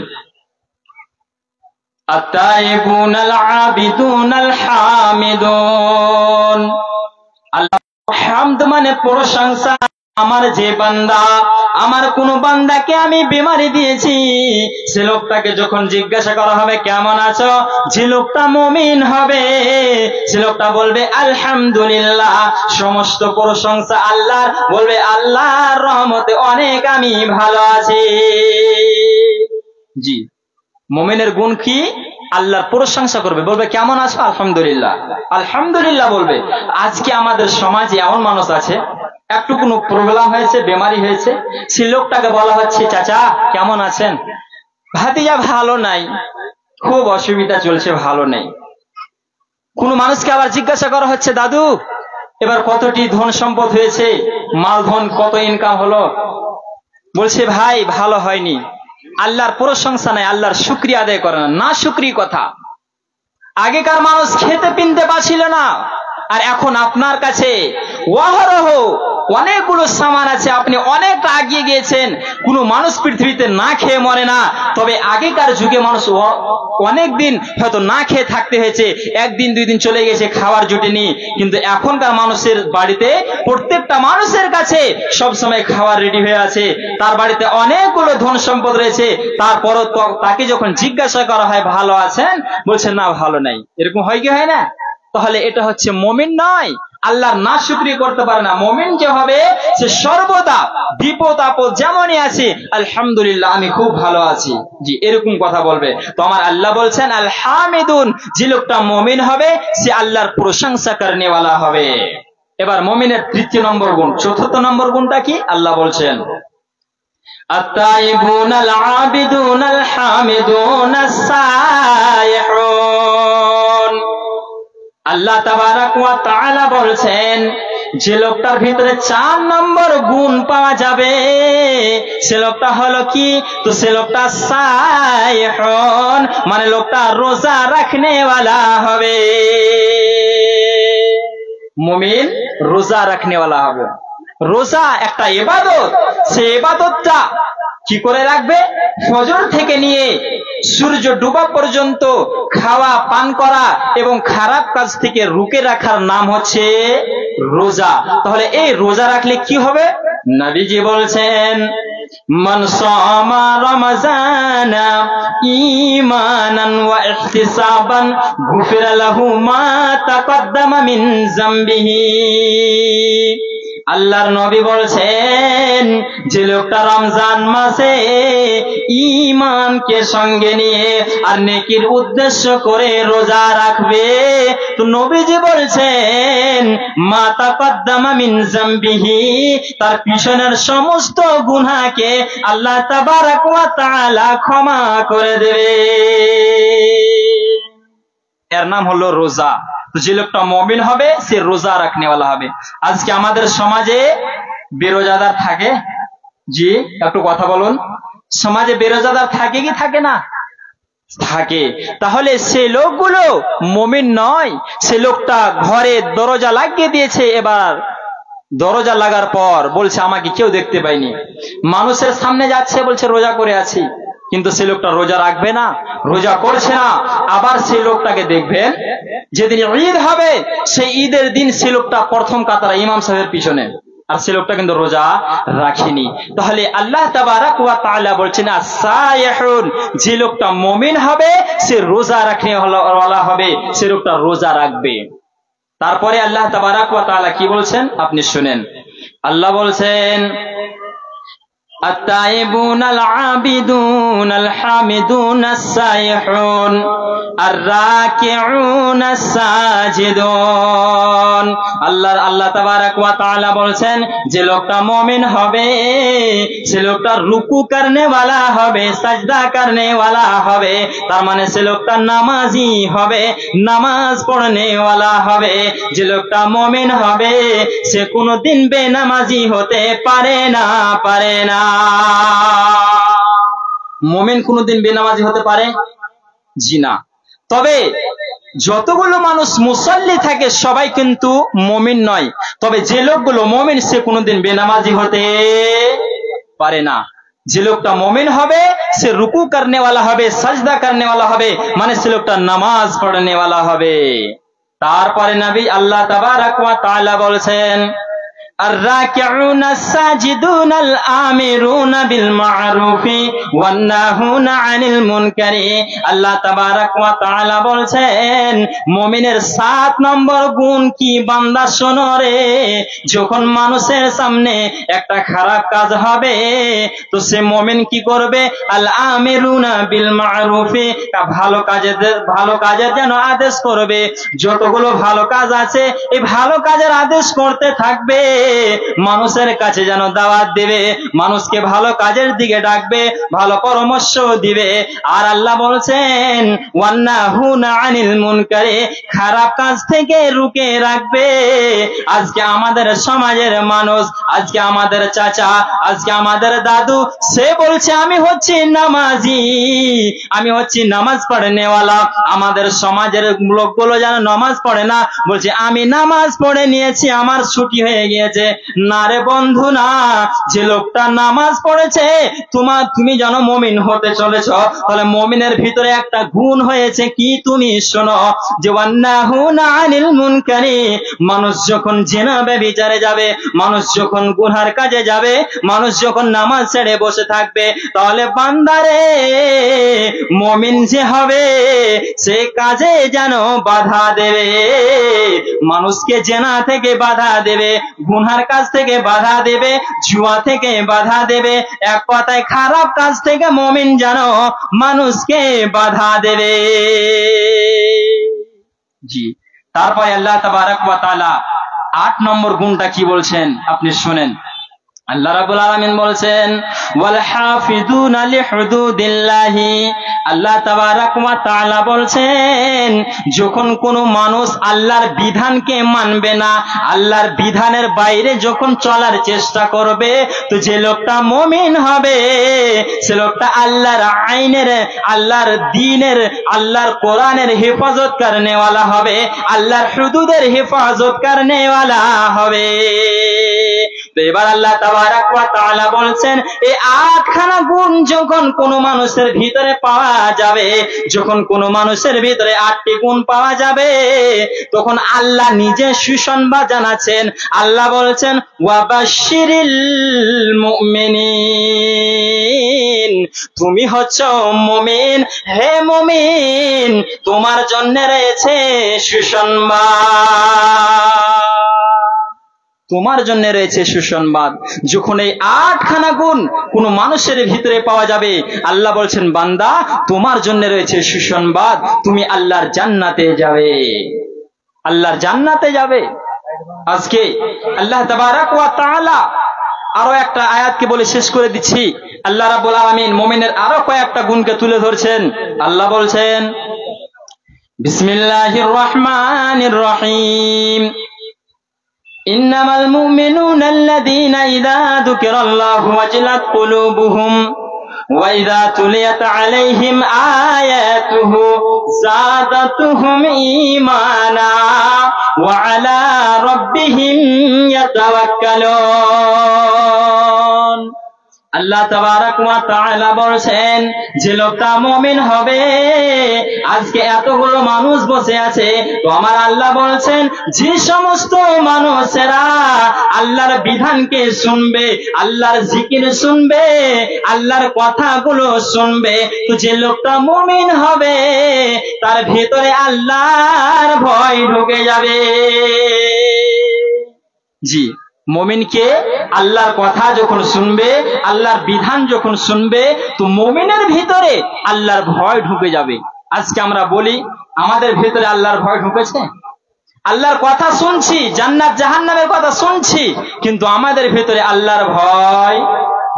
আত-তাইবুনাল আবিদুনাল হামিদুন। আল্লাহ হামদ মানে প্রশংসা। আমার যে বান্দা, আমার কোন বান্দাকে আমি বিমারি দিয়েছি, সে লোকটাকে যখন জিজ্ঞাসা করা হবে কেমন আছো, যে লোকটা মুমিন হবে সে লোকটা বলবে আলহামদুলিল্লাহ, সমস্ত প্রশংসা আল্লাহর, বলবে আল্লাহর রহমতে অনেক আমি ভালো আছি। জি, মুমিনের গুণ কি? আল্লাহর প্রশংসা করবে, বলবে কেমন আছো? আলহামদুলিল্লাহ, আলহামদুলিল্লাহ বলবে। আজকে আমাদের সমাজে এমন মানুষ আছে, একটু কোনো প্রবলেম হয়েছে, বেমারি হয়েছে, সে লোকটাকে বলা হচ্ছে চাচা কেমন আছেন? ভাতিজা ভালো নাই, খুব অসুবিধা চলছে, ভালো নেই। কোন মানুষকে আবার জিজ্ঞাসা করা হচ্ছে, দাদু এবার কতটি ধন সম্পদ হয়েছে, মাল ধন কত ইনকাম হলো? বলছে, ভাই ভালো হয়নি, আল্লাহর প্রশংসা নাই, আল্লাহর শুকরিয়া আদায় করে না, শুকরিয়া কথা। আগেকার মানুষ খেতে পিনতে পারছিল না, আর এখন আপনার কাছে অহরহ অনেকগুলো সামান আছে, আপনি অনেকটা এগিয়ে গিয়েছেন। কোন মানুষ পৃথিবীতে না খেয়ে মরে না, তবে আগেকার যুগে মানুষ অনেক দিন হয়তো না খেয়ে থাকতে হয়েছে, একদিন দুই দিন চলে গেছে, খাবার জুটেনি। কিন্তু এখনকার মানুষের বাড়িতে প্রত্যেকটা মানুষের কাছে সবসময় খাবার রেডি হয়ে আছে, তার বাড়িতে অনেকগুলো ধন সম্পদ রয়েছে। তারপরও তাকে যখন জিজ্ঞাসা করা হয় ভালো আছেন, বলছে না ভালো নাই। এরকম হয় কি হয় না? তাহলে এটা হচ্ছে মুমিন নয়, আল্লাহর নাশুকরি করতে পারে না। মুমিন যে হবে, সে সর্বদা বিপদ আপদ যেমনই আছে, আলহামদুলিল্লাহ আমি খুব ভালো আছি, জি এরকম কথা বলবে। তো আমার আল্লাহ বলছেন আল হামিদুন, যে লোকটা মুমিন হবে সে আল্লাহর প্রশংসা করনেওয়ালা হবে। এবার মুমিনের তৃতীয় নম্বর গুণ, চতুর্থ নম্বর গুণটা কি? আল্লাহ বলছেন আত-তাইবুন আল আবিদুন আল হামিদুন আস-সাইহুন। আল্লাহ তাবারাক ওয়া তাআলা বলছেন, যে লোকটার ভিতরে 4 নম্বর গুণ পাওয়া যাবে, সে লোকটা হলো কি? তো সে লোকটা সাইহুন, মানে লোকটা রোজা রাখনেওয়ালা হবে। মুমিন রোজা রাখনেওয়ালা হবে। রোজা একটা ইবাদত, সে ইবাদতটা কি করে রাখবে? ফজর থেকে নিয়ে সূর্য ডুবা পর্যন্ত খাওয়া পান করা এবং খারাপ কাজ থেকে রুকে রাখার নাম হচ্ছে রোজা। তাহলে এই রোজা রাখলে কি হবে? নবীজি বলছেন মান সামা রমাজানা ঈমানান ওয়া ইহতিসাবান গুফিরা লাহু মা তাকদ্দামা মিন যামবিহি। আল্লাহর নবী বলছেন, যে লোকটা রমজান মাসে ঈমানকে সঙ্গে নিয়ে আর নেকির উদ্দেশ্য করে রোজা রাখবে, তো নবীজি বলছেন মা তাকদ্দামা মিন যামবিহি, তার পিছনের সমস্ত গুনাহকে আল্লাহ তাবারাক ওয়া তাআলা ক্ষমা করে দেবে। এর নাম হলো রোজা। তো যে লোকটা মুমিন হবে সে রোজা রাখনেওয়ালা হবে। আজকে আমাদের সমাজে বেরোজাদার থাকে, জি একটু কথা বলুন, সমাজে বেরোজাদার থাকে কি থাকে না? থাকে। তাহলে সে লোকগুলো মুমিন নয়, সে লোকটা ঘরে দরজা লাগিয়ে দিয়েছে, এবার দরজা লাগার পর বলছে আমাকে কেউ দেখতে পায়নি, মানুষের সামনে যাচ্ছে বলছে রোজা করে আছি, কিন্তু সে লোকটা রোজা রাখবে না, রোজা করছে না। আবার সেই লোকটাকে দেখবেন যেদিন ঈদ হবে, সেই ঈদের দিন সে লোকটা প্রথম কাতারে ইমাম সাহেবের পিছনে, আর সে লোকটা কিন্তু রোজা রাখেনি। তাহলে আল্লাহ তাবারাক ওয়া তাআলা বলছেন আস-সাইহুন, যে লোকটা মুমিন হবে সে রোজা রাখনেওয়ালা হবে, সে লোকটা রোজা রাখবে। তারপরে আল্লাহ তাবারাক ওয়া তাআলা কি বলছেন আপনি শুনেন। আল্লাহ বলছেন التائبون العابدون الحامدون السائحون الراكعون الساجدون। আল্লাহ তাবারাক ওয়া তাআলা বলছেন, যে লোকটা মুমিন হবে সে লোকটা রুকু করনে ওয়ালা হবে, সাজদা করনে ওয়ালা হবে, তার মানে সে লোকটা নামাজি হবে, নামাজ পড়নে ওয়ালা হবে। যে লোকটা মুমিন হবে সে কোনোদিন বেনামাজি হতে পারে না। মুমিন কোনদিন বেনামাজি হতে পারে? জি না। তবে যতগুলো মানুষ মুসল্লি থাকে সবাই কিন্তু মুমিন নয়, তবে যে লোকগুলো মুমিন সে কোনদিন বেনামাজি হতে পারে না। যে লোকটা মুমিন হবে সে রুকু করনেওয়ালা হবে, সাজদা করনেওয়ালা হবে, মানে সে লোকটা নামাজ পড়নেওয়ালা হবে। তারপরে নবী আল্লাহ তাবারাক ওয়া তাআলা বলছেন الراكعون الساجدون الآمرون بالمعروف والناهون عن المنكر। আল্লাহ তাবারাক ওয়া তাআলা বলছেন, মুমিনের 7 নম্বর গুণ কি বান্দা শোনো রে, যখন মানুষের সামনে একটা খারাপ কাজ হবে তো সে মুমিন কি করবে? আল আমিরুনা বিল মারুফি, ভালো কাজের যেন আদেশ করবে। যতগুলো ভালো কাজ আছে এই ভালো কাজের আদেশ করতে থাকবে। মানুষের কাছে যেন দাওয়াত দেবে, মানুষকে ভালো কাজের দিকে ডাকবে, ভালো পরামর্শ দিবে। আর আল্লাহ বলছেন ওয়ান্নাহুনা আনিল মুনকারে, খারাপ কাজ থেকে রুখে রাখবে। আজকে আমাদের সমাজের মানুষ, আজকে আমাদের চাচা, আজকে আমাদের দাদু, সে বলছে আমি হচ্ছি নামাজি, আমি হচ্ছি নামাজ পড়নেওয়ালা। আমাদের সমাজের লোকগুলো যেন নামাজ পড়ে না, বলছে আমি নামাজ পড়ে নিয়েছি, আমার ছুটি হয়ে গিয়েছে। না রে বন্ধু না, যে লোকটা নামাজ পড়েছে তুমি যেন মুমিন হতে চলেছ, তাহলে মুমিনের ভিতরে একটা গুণ হয়েছে কি তুমি শোনো, যে ওয়ান্নাহুনা আনিল মুনকারি, মানুষ যখন জিনা ব্যভিচারে যাবে, মানুষ যখন গুনার কাজে যাবে, মানুষ যখন নামাজ ছেড়ে বসে থাকবে, তাহলে বান্দারে মুমিন যে হবে সে কাজে যেন বাধা দেবে, মানুষকে জিনা থেকে বাধা দেবে, গুনার কাজ থেকে বাধা দেবে, জুয়া থেকে বাধা দেবে, এক কথায় খারাপ কাজ থেকে মুমিন যেন মানুষকে বাধা দেবে। জি, তারপরে আল্লাহ তাবারক ওয়া তাআলা 8 নম্বর গুণটা কি বলছেন আপনি শুনেন। আল্লাহ রাব্বুল আলামিন বলছেন ওয়াল হাফিজুনা লিহুদুদিল্লাহি, আল্লাহ তাবারক ওয়া তাআলা বলছেন যখন কোনো মানুষ আল্লাহর বিধানকে মানবে না, আল্লাহর বিধানের বাইরে যখন চলার চেষ্টা করবে, তো যে লোকটা মুমিন হবে সে লোকটা আল্লাহর আইনের, আল্লাহর দ্বীনের, আল্লাহর কোরআনের হেফাজত করনেওয়ালা হবে, আল্লাহর হুদুদের হেফাজত করনেওয়ালা হবে। তো এবার আল্লাহ তাবারক ওয়া তাআলা বলছেন এই 8খানা গুণ যখন কোন মানুষের ভিতরে পাওয়া যাবে, যখন কোন মানুষের ভিতরে 8টি গুণ পাওয়া যাবে, তখন আল্লাহ নিজে সুসংবাদ জানাচ্ছেন। আল্লাহ বলছেন ওয়াবাশশিরিল মুমিনিন, তুমি হচ্ছো মুমিন, হে মুমিন তোমার জন্য রয়েছে সুসংবাদ, তোমার জন্য রয়েছে সুসংবাদ। যখন এই 8খানা গুণ কোন মানুষের ভিতরে পাওয়া যাবে, আল্লাহ বলছেন বান্দা তোমার জন্য রয়েছে সুসংবাদ, তুমি আল্লাহর জান্নাতে যাবে, আল্লাহর জান্নাতে যাবে। আজকে আল্লাহ তাবারক ওয়া তাআলা আরো একটা আয়াতকে বলে শেষ করে দিচ্ছি। আল্লাহ রাব্বুল আলামিন মুমিনের আরো কয়েকটা গুণকে তুলে ধরছেন। আল্লাহ বলছেন বিসমিল্লাহির রহমানির রহিম, ইন্নামাল মুমিনুনা আল্লাযীনা ইযা যুকিরাল্লাহু ওয়াজিলাত কুলুবুহুম ওয়া ইযা তুলিয়াত আলাইহিম আয়াতুহু যাদাতুহুম ঈমানা ওয়া আলা রাব্বিহিম ইয়াতাওয়াক্কালুন। আল্লাহ তাবারক ওয়া তাআলা বলছেন যে লোকটা মুমিন হবে, আজকে এতগুলো মানুষ বসে আছে, তো আমার আল্লাহ বলছেন যে সমস্ত মানুষেরা আল্লাহর বিধানকে শুনবে, আল্লাহর জিকির শুনবে, আল্লাহর কথাগুলো শুনবে, তো যে লোকটা মুমিন হবে তার ভেতরে আল্লাহর ভয় ঢুকে যাবে। জি, মুমিনকে আল্লাহর কথা যখন শুনবে, আল্লাহর বিধান যখন শুনবে, তো মুমিনের ভিতরে আল্লাহর ভয় ঢুকে যাবে। আজকে আমরা বলি আমাদের ভিতরে আল্লাহর ভয় ঢুকেছে? আল্লাহর কথা শুনছি, জান্নাত জাহান্নামের কথা শুনছি, কিন্তু আমাদের ভিতরে আল্লাহর ভয়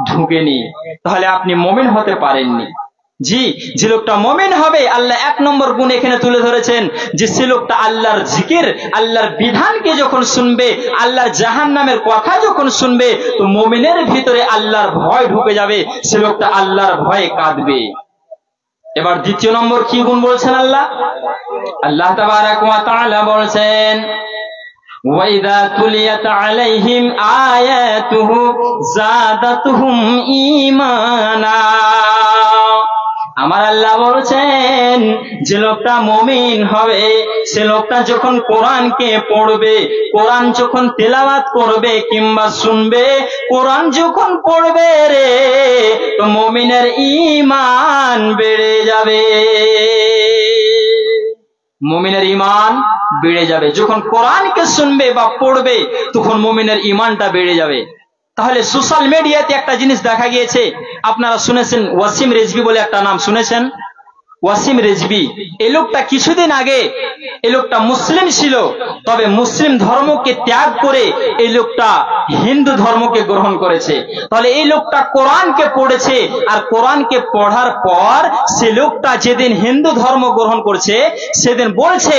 ঢুকেনি, তাহলে আপনি মুমিন হতে পারেননি। জি, যে লোকটা মুমিন হবে, আল্লাহ 1 নম্বর গুণ এখানে তুলে ধরেছেন যে সে লোকটা আল্লাহর জিকির, আল্লাহর বিধানকে যখন শুনবে, আল্লাহর জাহান্নামের কথা যখন শুনবে, তো মুমিনের ভিতরে আল্লাহর ভয় ঢুকে যাবে, সে লোকটা আল্লাহর ভয়ে কাঁদবে। এবার 2য় নম্বর কি গুণ বলছেন আল্লাহ? আল্লাহ তাবারক ওয়া তাআলা বলছেন ওয়া ইযা তুলিয়াত আলাইহিম আয়াতুহু যাদাতুহুম ঈমানা। আমার আল্লাহ বলছেন যে লোকটা মুমিন হবে, সে লোকটা যখন কোরআনকে পড়বে, কোরআন যখন তেলাওয়াত করবে কিংবা শুনবে, কোরআন যখন পড়বে রে, তো মুমিনের ঈমান বেড়ে যাবে, মুমিনের ঈমান বেড়ে যাবে। যখন কোরআনকে শুনবে বা পড়বে, তখন মুমিনের ঈমানটা বেড়ে যাবে। তাহলে সোশ্যাল মিডিয়াতে একটা জিনিস দেখা গিয়েছে, আপনারা শুনেছেন ওয়াসিম রিজভী বলে একটা নাম শুনেছেন? ওয়াসিম রিজভী, এই লোকটা কিছুদিন আগে এই লোকটা মুসলিম ছিল, তবে মুসলিম ধর্মকে ত্যাগ করে এই লোকটা হিন্দু ধর্মকে গ্রহণ করেছে। তাহলে এই লোকটা কোরআনকে পড়েছে, আর কোরআনকে পড়ার পর সে লোকটা যেদিন হিন্দু ধর্ম গ্রহণ করছে সেদিন বলছে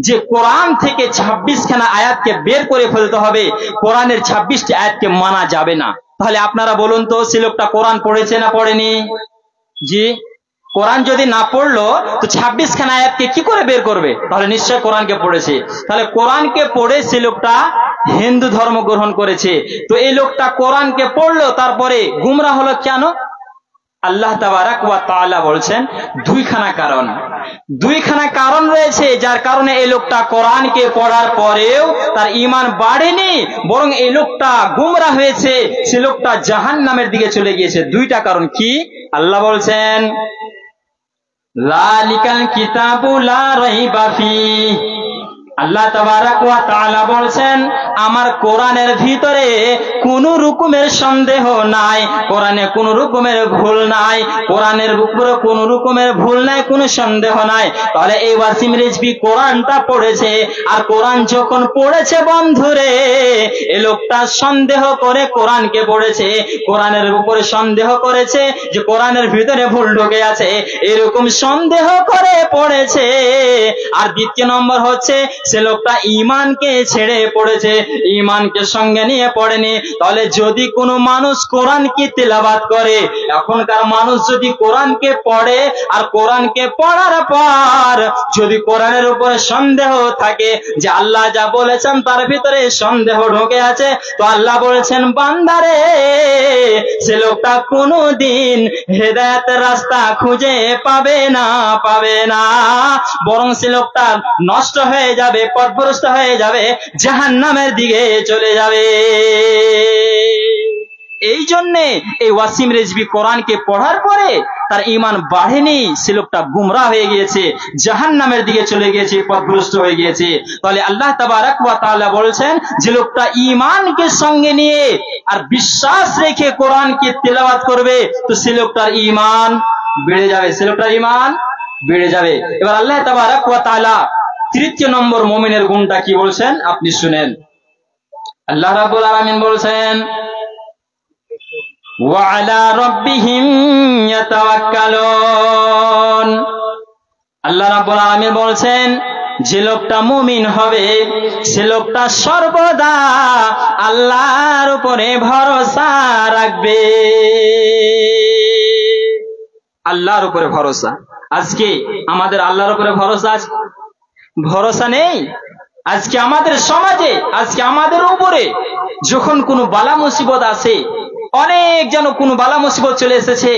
যে কোরআন থেকে 26খানা আয়াতকে বের করে ফেলতে হবে, কোরআনের 26টি আয়াতকে মানা যাবে না। তাহলে আপনারা বলুন তো, সে লোকটা কোরআন পড়েছে না পড়েনি? জি, কোরআন যদি না পড়লো তো 26খানা আয়াতকে কি করে বের করবে? তাহলে নিশ্চয় কোরআনকে পড়েছে। তাহলে কোরআনকে পড়ে সে লোকটা হিন্দু ধর্ম গ্রহণ করেছে। তো এই লোকটা কোরআনকে পড়লো, তারপরে গুমরা হলো কেন? আল্লাহ তাবারাক ওয়া তাআলা বলছেন দুইখানা কারণ রয়েছে, যার কারণে এই লোকটা কোরআনকে পড়ার পরেও তার ঈমান বাড়েনি, বরং এই লোকটা গুমরা হয়েছে, সে লোকটা জাহান্নামের দিকে চলে গিয়েছে। দুইটা কারণ কি? আল্লাহ বলছেন যালিকাল কিতাবু লা রাইবা ফীহ। আল্লাহ তাবারাক ওয়া তাআলা বলছেন আমার কোরআনের ভিতরে কোনো রকমের সন্দেহ নাই, কোরআনে কোনো রকমের ভুল নাই, কোরআনের উপরে কোনো রকমের ভুল নাই, কোনো সন্দেহ নাই। তাহলে এই ওয়াসিম রিজভী কোরআনটা পড়েছে, আর কোরআন যখন পড়েছে বন্ধুরে, এই লোকটা সন্দেহ করে কোরআনকে পড়েছে, কোরআনের উপরে সন্দেহ করেছে যে কোরআনের ভিতরে ভুল ঢুকে আছে, এরকম সন্দেহ করে পড়েছে। আর দ্বিতীয় নম্বর হচ্ছে সে লোকটা ঈমানকে ছেড়ে পড়েছে, ঈমানকে সঙ্গে নিয়ে পড়েনি। তাহলে যদি কোনো মানুষ কোরআনকে তেলাওয়াত করে, এখনকার মানুষ যদি কোরআনকে পড়ে, আর কোরআনকে পড়ার পর যদি কোরআনের উপরে সন্দেহ থাকে যে আল্লাহ যা বলেছেন তার ভিতরে সন্দেহ ঢুকে আছে, তো আল্লাহ বলেছেন বান্দারে সে লোকটা কোনোদিন হেদায়েতের রাস্তা খুঁজে পাবে না, বরং সে লোকটা নষ্ট হয়ে যাবে, পথভ্রষ্ট হয়ে যাবে, জাহান্নামের দিকে চলে যাবে। এই জন্যে এই ওয়াসিম রিজভী কোরআনকে পড়ার পরে তার ঈমান বাড়েনি, সে লোকটা গুমরাহ হয়ে গিয়েছে, জাহান্নামের দিকে চলে গিয়েছে, পথভ্রষ্ট হয়ে গিয়েছে। তাহলে আল্লাহ তাবারাক ওয়া তাআলা বলছেন যে লোকটা ঈমানকে সঙ্গে নিয়ে আর বিশ্বাস রেখে কোরআনকে তেলাওয়াত করবে, তো সে লোকটার ঈমান বেড়ে যাবে, সে লোকটার ঈমান বেড়ে যাবে। এবার আল্লাহ তাবারাক ওয়া তাআলা তৃতীয় নম্বর মুমিনের গুণটা কি বলছেন আপনি শুনেন। আল্লাহ রাব্বুল আলামিন বলছেন ওয়া আলা রাব্বিহিম ইয়াতাওয়াক্কালুন। আল্লাহ রাব্বুল আলামিন বলছেন যে লোকটা মুমিন হবে সে লোকটা সর্বদা আল্লাহর উপরে ভরসা রাখবে, আল্লাহর উপরে ভরসা। আজকে আমাদের আল্লাহর উপরে ভরসা আছে? ভরসা নেই। আজকে আমাদের সমাজে, আজকে আমাদের উপরে যখন কোনো বালা মুসিবত আসে, অনেক যেন কোনো বালা মুসিবত চলে এসেছে,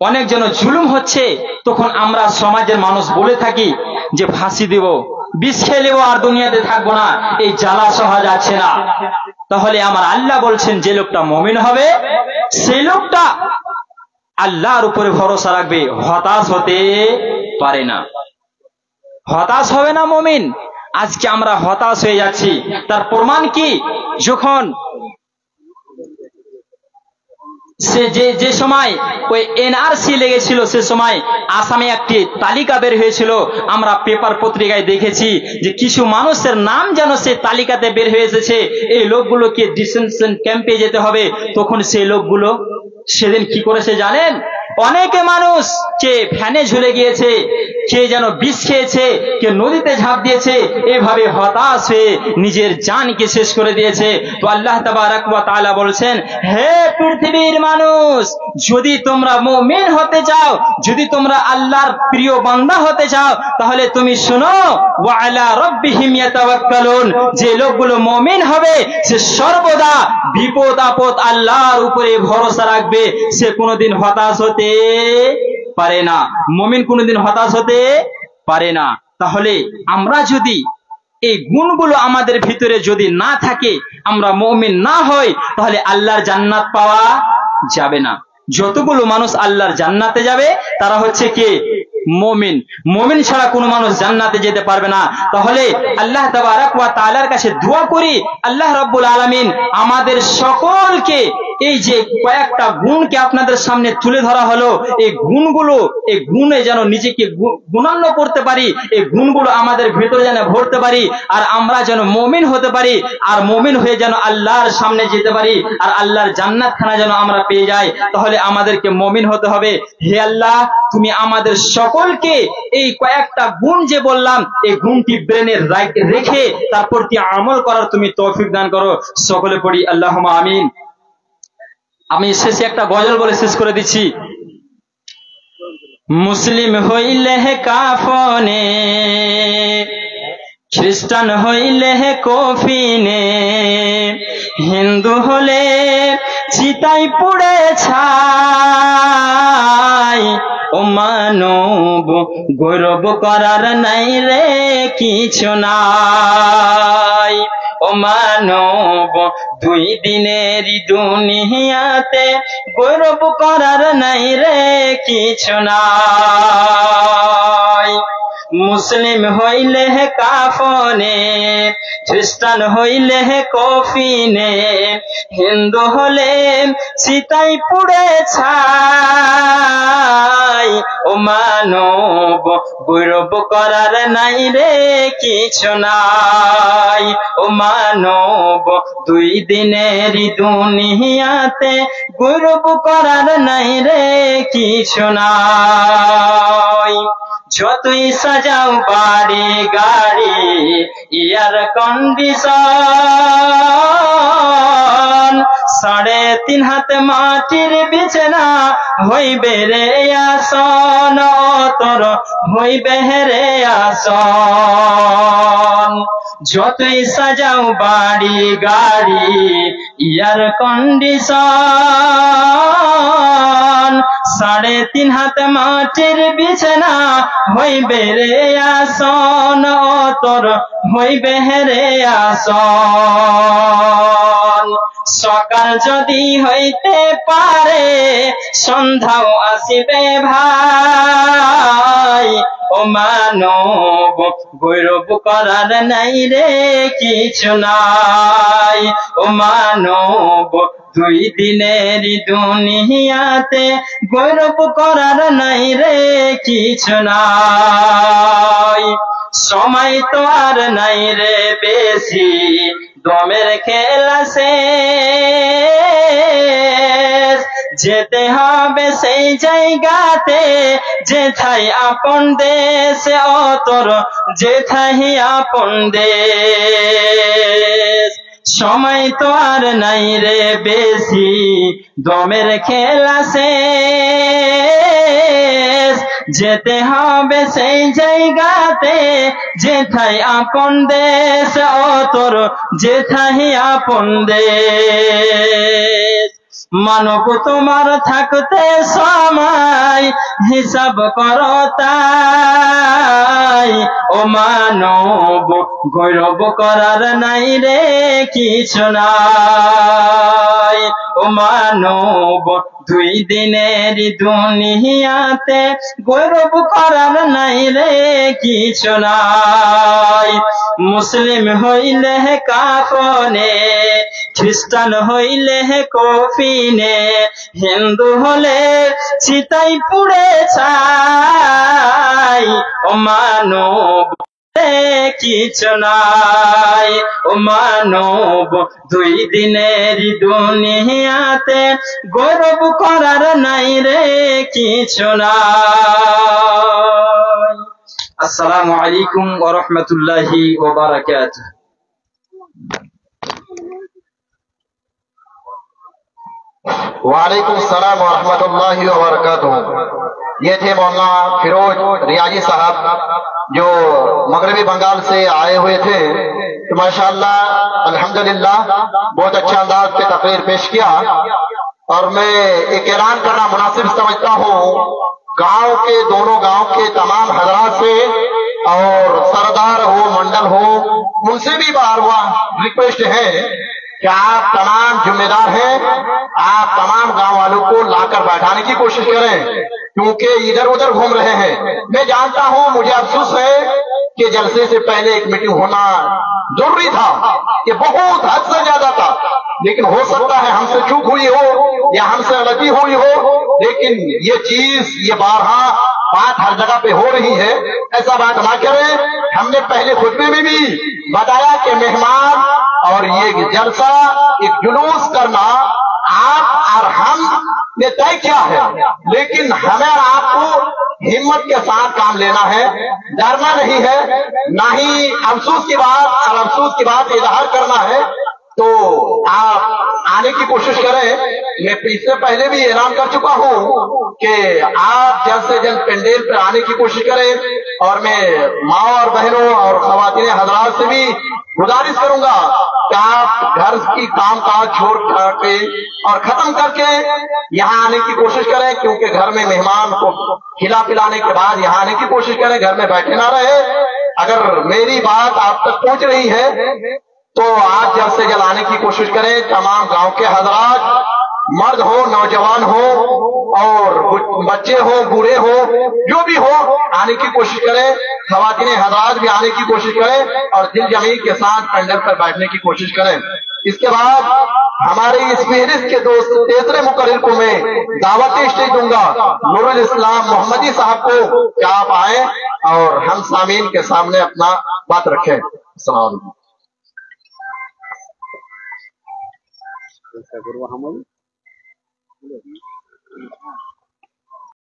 অনেক যেন জুলুম হচ্ছে, তখন আমরা সমাজের মানুষ বলে থাকি যে ফাঁসি দেব, বিষ খেয়ে নেব, আর দুনিয়াতে থাকবো না, এই জ্বালা সহা যাচ্ছে না। তাহলে আমার আল্লাহ বলছেন যে লোকটা মুমিন হবে সেই লোকটা আল্লাহর উপরে ভরসা রাখবে, হতাশ হতে পারে না, হতাশ হবে না মুমিন। আজকে আমরা হতাশ হয়ে যাচ্ছি, তার প্রমাণ কি? যখন সে যে সময় ওই এনআরসি লেগেছিল, সে সময় আসামে একটি তালিকা বের হয়েছিল, আমরা পেপার পত্রিকায় দেখেছি যে কিছু মানুষের নাম যেন সে তালিকাতে বের হয়ে এসেছে, এই লোকগুলোকে ডিটেনশন ক্যাম্পে যেতে হবে। তখন সেই লোকগুলো সেদিন কি করেছে জানেন? অনেকে মানুষ কে ফ্যানে ঝুলে গিয়েছে, কে যেন বিষ খেয়েছে, কে নদীতে ঝাঁপ দিয়েছে, এভাবে হতাশ হয়ে নিজের জানকে শেষ করে দিয়েছে। তো আল্লাহ তাবারাক ওয়া তাআলা বলছেন, হে পৃথিবীর মানুষ, যদি তোমরা মুমিন হতে চাও, যদি তোমরা আল্লাহর প্রিয় বান্দা হতে চাও, তাহলে তুমি শোনো, ওয়া আলা রাব্বিহিম ইয়াতাওয়াক্কালুন, যে লোকগুলো মুমিন হবে সে সর্বদা বিপদ আপদ আল্লাহর উপরে ভরসা রাখবে, সে কোনোদিন হতাশ হতে পারে না, মুমিন কোনোদিন হতাশ হতে পারে না। তাহলে আমরা যদি এই গুণগুলো আমাদের ভিতরে যদি না থাকে, আমরা মুমিন না হই, তাহলে আল্লাহর জান্নাত পাওয়া যাবে না। যতগুলো মানুষ আল্লাহর জান্নাতে যাবে তারা হচ্ছে কে? মুমিন। মুমিন ছাড়া কোনো মানুষ জান্নাতে যেতে পারবে না। তাহলে আল্লাহ তাবারাক ওয়া তাআলার কাছে দোয়া করি, আল্লাহ রাব্বুল আলামিন আমাদের সকলকে এই যে কয়েকটা গুণকে আপনাদের সামনে তুলে ধরা হলো, এই গুণে যেন নিজেকে গুণান্বিত করতে পারি, এই গুণগুলো আমাদের ভিতরে যেন ভরতে পারি, আর আমরা যেন মুমিন হতে পারি, আর মুমিন হয়ে যেন আল্লাহর সামনে যেতে পারি, আর আল্লাহর জান্নাতখানা যেন আমরা পেয়ে যাই। তাহলে আমাদেরকে মুমিন হতে হবে। হে আল্লাহ, তুমি আমাদের সকলকে এই কয়েকটা গুণ যে বললাম, এই গুণটি ব্রেনে রেখে তার প্রতি আমল করার তুমি তৌফিক দান করো। সকলে পড়ি আল্লাহুম্মা আমিন। আমি শেষে একটা গজল বলে শেষ করে দিচ্ছি। মুসলিম হইলে কাফনে, খ্রিস্টান হইলে কফিনে, হিন্দু হলে চিতাই পুড়ে ছাই। ও মানব, গৌরব করার নাই রে কিছু নাই। ও মানব, দুই দিনের দুনিয়াতে গৌরব করার নাই রে কিছু নাই। মুসলিম হইলে কাফনে, খ্রিস্টান হইলে কফিনে, হিন্দু হলে চিতাই পুড়ে ছাই। ও মানব, গৌরব করার নাই রে কিছু নাই। ও মানব, দুই দিনের দুনিয়াতে গৌরব করার নাই রে কিছু নাই। যতই সাজাও বাড়ি গাড়ি, এয়ার কন্ডিশন, 3.5 হাত মাটির বিছানা হইবে রে আসন, তোর হইবে রে আসন। যতই সাজাও বাড়ি গাড়ি, এয়ার কন্ডিশন, 3.5 হাত মাটির বিছানা হইবে রে আসন, তোর হইবে রে আসন। সকাল যদি হইতে পারে, সন্ধ্যাও আসিবে ভাই। ও মানব, গৌরব করার নাই রে কিছু নাই। ও মানব, দুই দিনের দুনিয়াতে গৌরব করার নাই রে কিছু নাই। সময় তো আর নাই রে বেশি, দমের খেলা শেষ। যেতে হবে সেই জায়গাতে যেথায় আপন দেশ, ও তোর যেথায় আপন দেশ। সময় তো আর নাই রে বেশি, দমের খেলা শেষ। যেতে হবে সেই জায়গাতে যেথায় আপন দেশ, ও তোর যেথায় আপন দেশ। মানব তোমার থাকতে সময় হিসাব করো তাই। ও মানব, গৌরব করার নাই রে কিছু নাই। ও মানব, দুই দিনের দুনিয়াতে গৌরব করার নাই রে কিছু নাই। মুসলিম হইলে কাফনে, খ্রিস্টান হইলে কফিনে, হিন্দু হলে চিতাই পুড়ে ছাই। ও মানব, কিছু নাই। ও মানব, দুই দিনের দুনিয়াতে গৌরব করার নাই রে কিছু নাই। আসসালামু আলাইকুম ওয়া রাহমাতুল্লাহি ওয়া বারাকাতুহু। वालेकुम सलाम व रहमतुल्लाहि व बरकातुहू। ये थे मौलाना फिरोज रियाजी साहब जो मगरबी बंगाल से आए हुए थे। तो माशाअल्लाह अल्हम्दुलिल्लाह बहुत अच्छा अंदाज पे तकरीर पेश किया। और मैं एक ऐलान करना मुनासिब समझता हूँ, गांव के दोनों गांव के तमाम हजरात से और सरदार हो मंडल हो, उनसे भी बार बार रिक्वेस्ट है कि आप तमाम जिम्मेदार हैं, आप तमाम गांव वालों को लाकर बैठाने की कोशिश करें, क्योंकि इधर उधर घूम रहे हैं। मैं जानता हूं, मुझे अफसोस है कि जलसे से पहले एक मीटिंग होना जरूरी था, कि बहुत हद से ज्यादा था, लेकिन हो सकता है हमसे चूक हुई हो या हमसे गलती हुई हो, लेकिन ये चीज ये बात हर जगह पे हो रही है, ऐसा बात ना करें। हमने पहले खुतबे में भी बताया कि मेहमान और ये जलसा एक जुलूस करना आप और हम ने तय किया है, लेकिन हमें और आपको हिम्मत के साथ काम लेना है, डरना नहीं है, ना ही अफसोस की बात और अफसोस की बात इजहार करना है। तो आप आने की कोशिश करें। मैं इससे पहले भी ऐलान कर चुका हूं कि आप जल्द से जल्द पेंडेल पर आने की कोशिश करें, और मैं माँ और बहनों और खवातीन हजरात से भी गुजारिश करूंगा कि आप घर की काम काज छोड़ के और खत्म करके यहाँ आने की कोशिश करें, क्योंकि घर में मेहमान को खिला पिलाने के बाद यहाँ आने की कोशिश करें, घर में बैठे ना रहे। अगर मेरी बात आप तक पहुंच रही है तो आप जल्द से जल्द आने की कोशिश करें। तमाम गांव के हजरात, मर्द हो, नौजवान हो और बच्चे हो, बूढ़े हो, जो भी हो, आने की कोशिश करें। खवातीन हजरात भी आने की कोशिश करें और दिल जमी के साथ पंडल पर बैठने की कोशिश करें। इसके बाद हमारे इस फहरिस्त के दोस्त तीसरे मुकर्रिर को मैं दावत स्टेज दूंगा नूरुल इस्लाम मोहम्मदी साहब को, कि आप आए और हम सामीन के सामने अपना बात रखें। अस्सलाम वालेकुम।